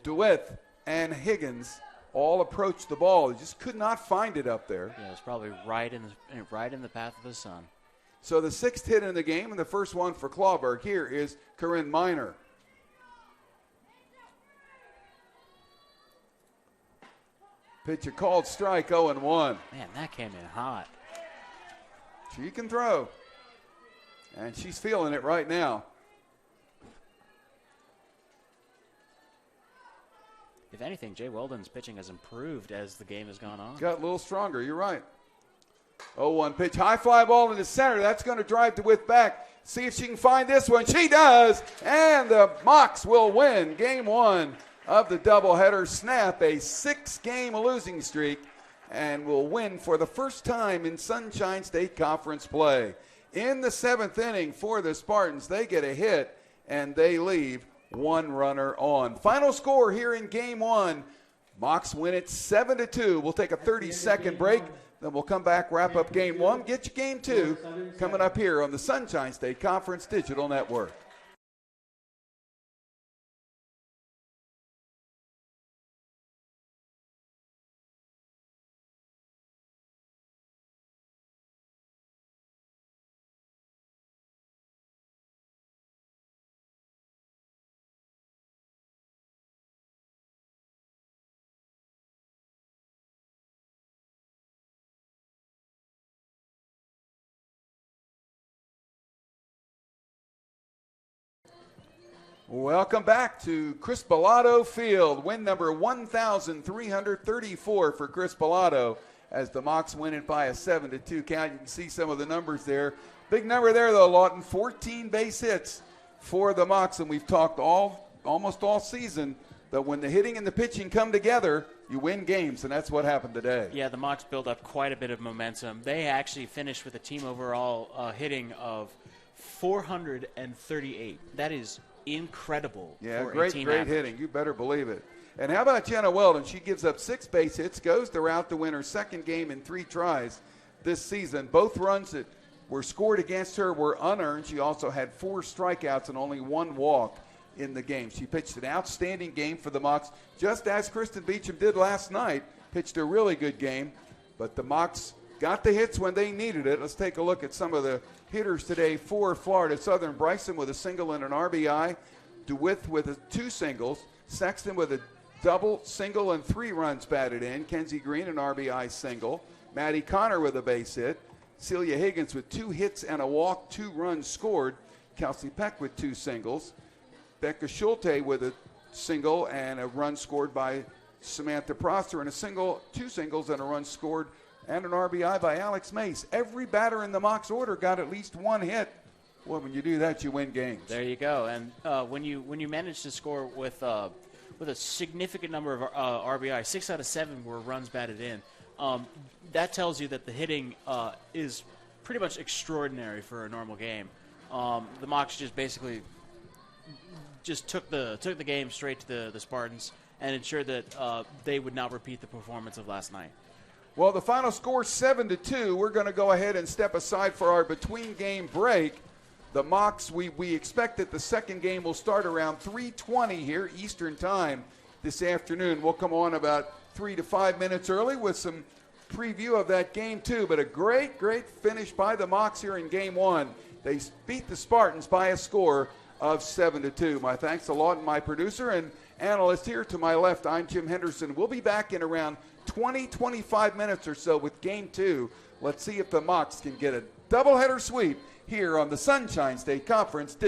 DeWitt, and Higgins all approached the ball. They just could not find it up there. Yeah, it's probably right in the path of the sun. So the 6th hit in the game, and the first one for Clawberg here is Corinne Miner. Pitch a called strike, 0-1. Man, that came in hot. She can throw, and she's feeling it right now. If anything, Jay Weldon's pitching has improved as the game has gone on. Got a little stronger, you're right. 0-1 pitch, high fly ball in the center. That's going to drive to with back. See if she can find this one. She does, and the Mocs will win Game 1 of the doubleheader, snap a 6-game losing streak, and will win for the first time in Sunshine State Conference play. In the 7th inning for the Spartans, they get a hit, and they leave one runner on. Final score here in Game 1. Mocs win it 7-2. We'll take a 30-second break. Then we'll come back, wrap up Game 1. Get you Game 2 coming up here on the Sunshine State Conference Digital Network. Welcome back to Chris Bellotto Field. Win number 1,334 for Chris Bellotto as the Mocs win it by a 7-2 count. You can see some of the numbers there. Big number there, though, Lawton. 14 base hits for the Mocs, and we've talked almost all season that when the hitting and the pitching come together, you win games, and that's what happened today. Yeah, the Mocs built up quite a bit of momentum. They actually finished with a team overall hitting of 438. That is incredible. Yeah, for a great team average. average. Hitting. You better believe it. And how about Jenna Weldon? She gives up 6 base hits, goes the route to win her second game in 3 tries this season. Both runs that were scored against her were unearned. She also had 4 strikeouts and only 1 walk in the game. She pitched an outstanding game for the Mocs, just as Kristen Beecham did last night. Pitched a really good game, but the Mocs got the hits when they needed it. Let's take a look at some of the hitters today for Florida Southern. Bryson with a single and an RBI. DeWitt with 2 singles. Sexton with a double, single, and 3 runs batted in. Kenzie Green an RBI single. Maddie Connor with a base hit. Celia Higgins with 2 hits and a walk, 2 runs scored. Kelsey Peck with 2 singles. Becca Schulte with a single and a run scored by Samantha Prosser, and 2 singles and a run scored and an RBI by Alex Mace. Every batter in the Mocs order got at least 1 hit. Well, when you do that, you win games. There you go. And when you manage to score with a significant number of RBI, 6 out of 7 were runs batted in. That tells you that the hitting is pretty much extraordinary for a normal game. The Mocs just basically took the game straight to the Spartans and ensured that they would not repeat the performance of last night. Well, the final score 7-2. We're going to go ahead and step aside for our between-game break. The Mocs, we expect that the second game will start around 3:20 here Eastern Time this afternoon. We'll come on about 3 to 5 minutes early with some preview of that game too. But a great finish by the Mocs here in Game 1. They beat the Spartans by a score of 7-2. My thanks to Lawton, my producer and analyst here to my left. I'm Jim Henderson. We'll be back in around 25 minutes or so with Game 2. Let's see if the Mocs can get a doubleheader sweep here on the Sunshine State Conference.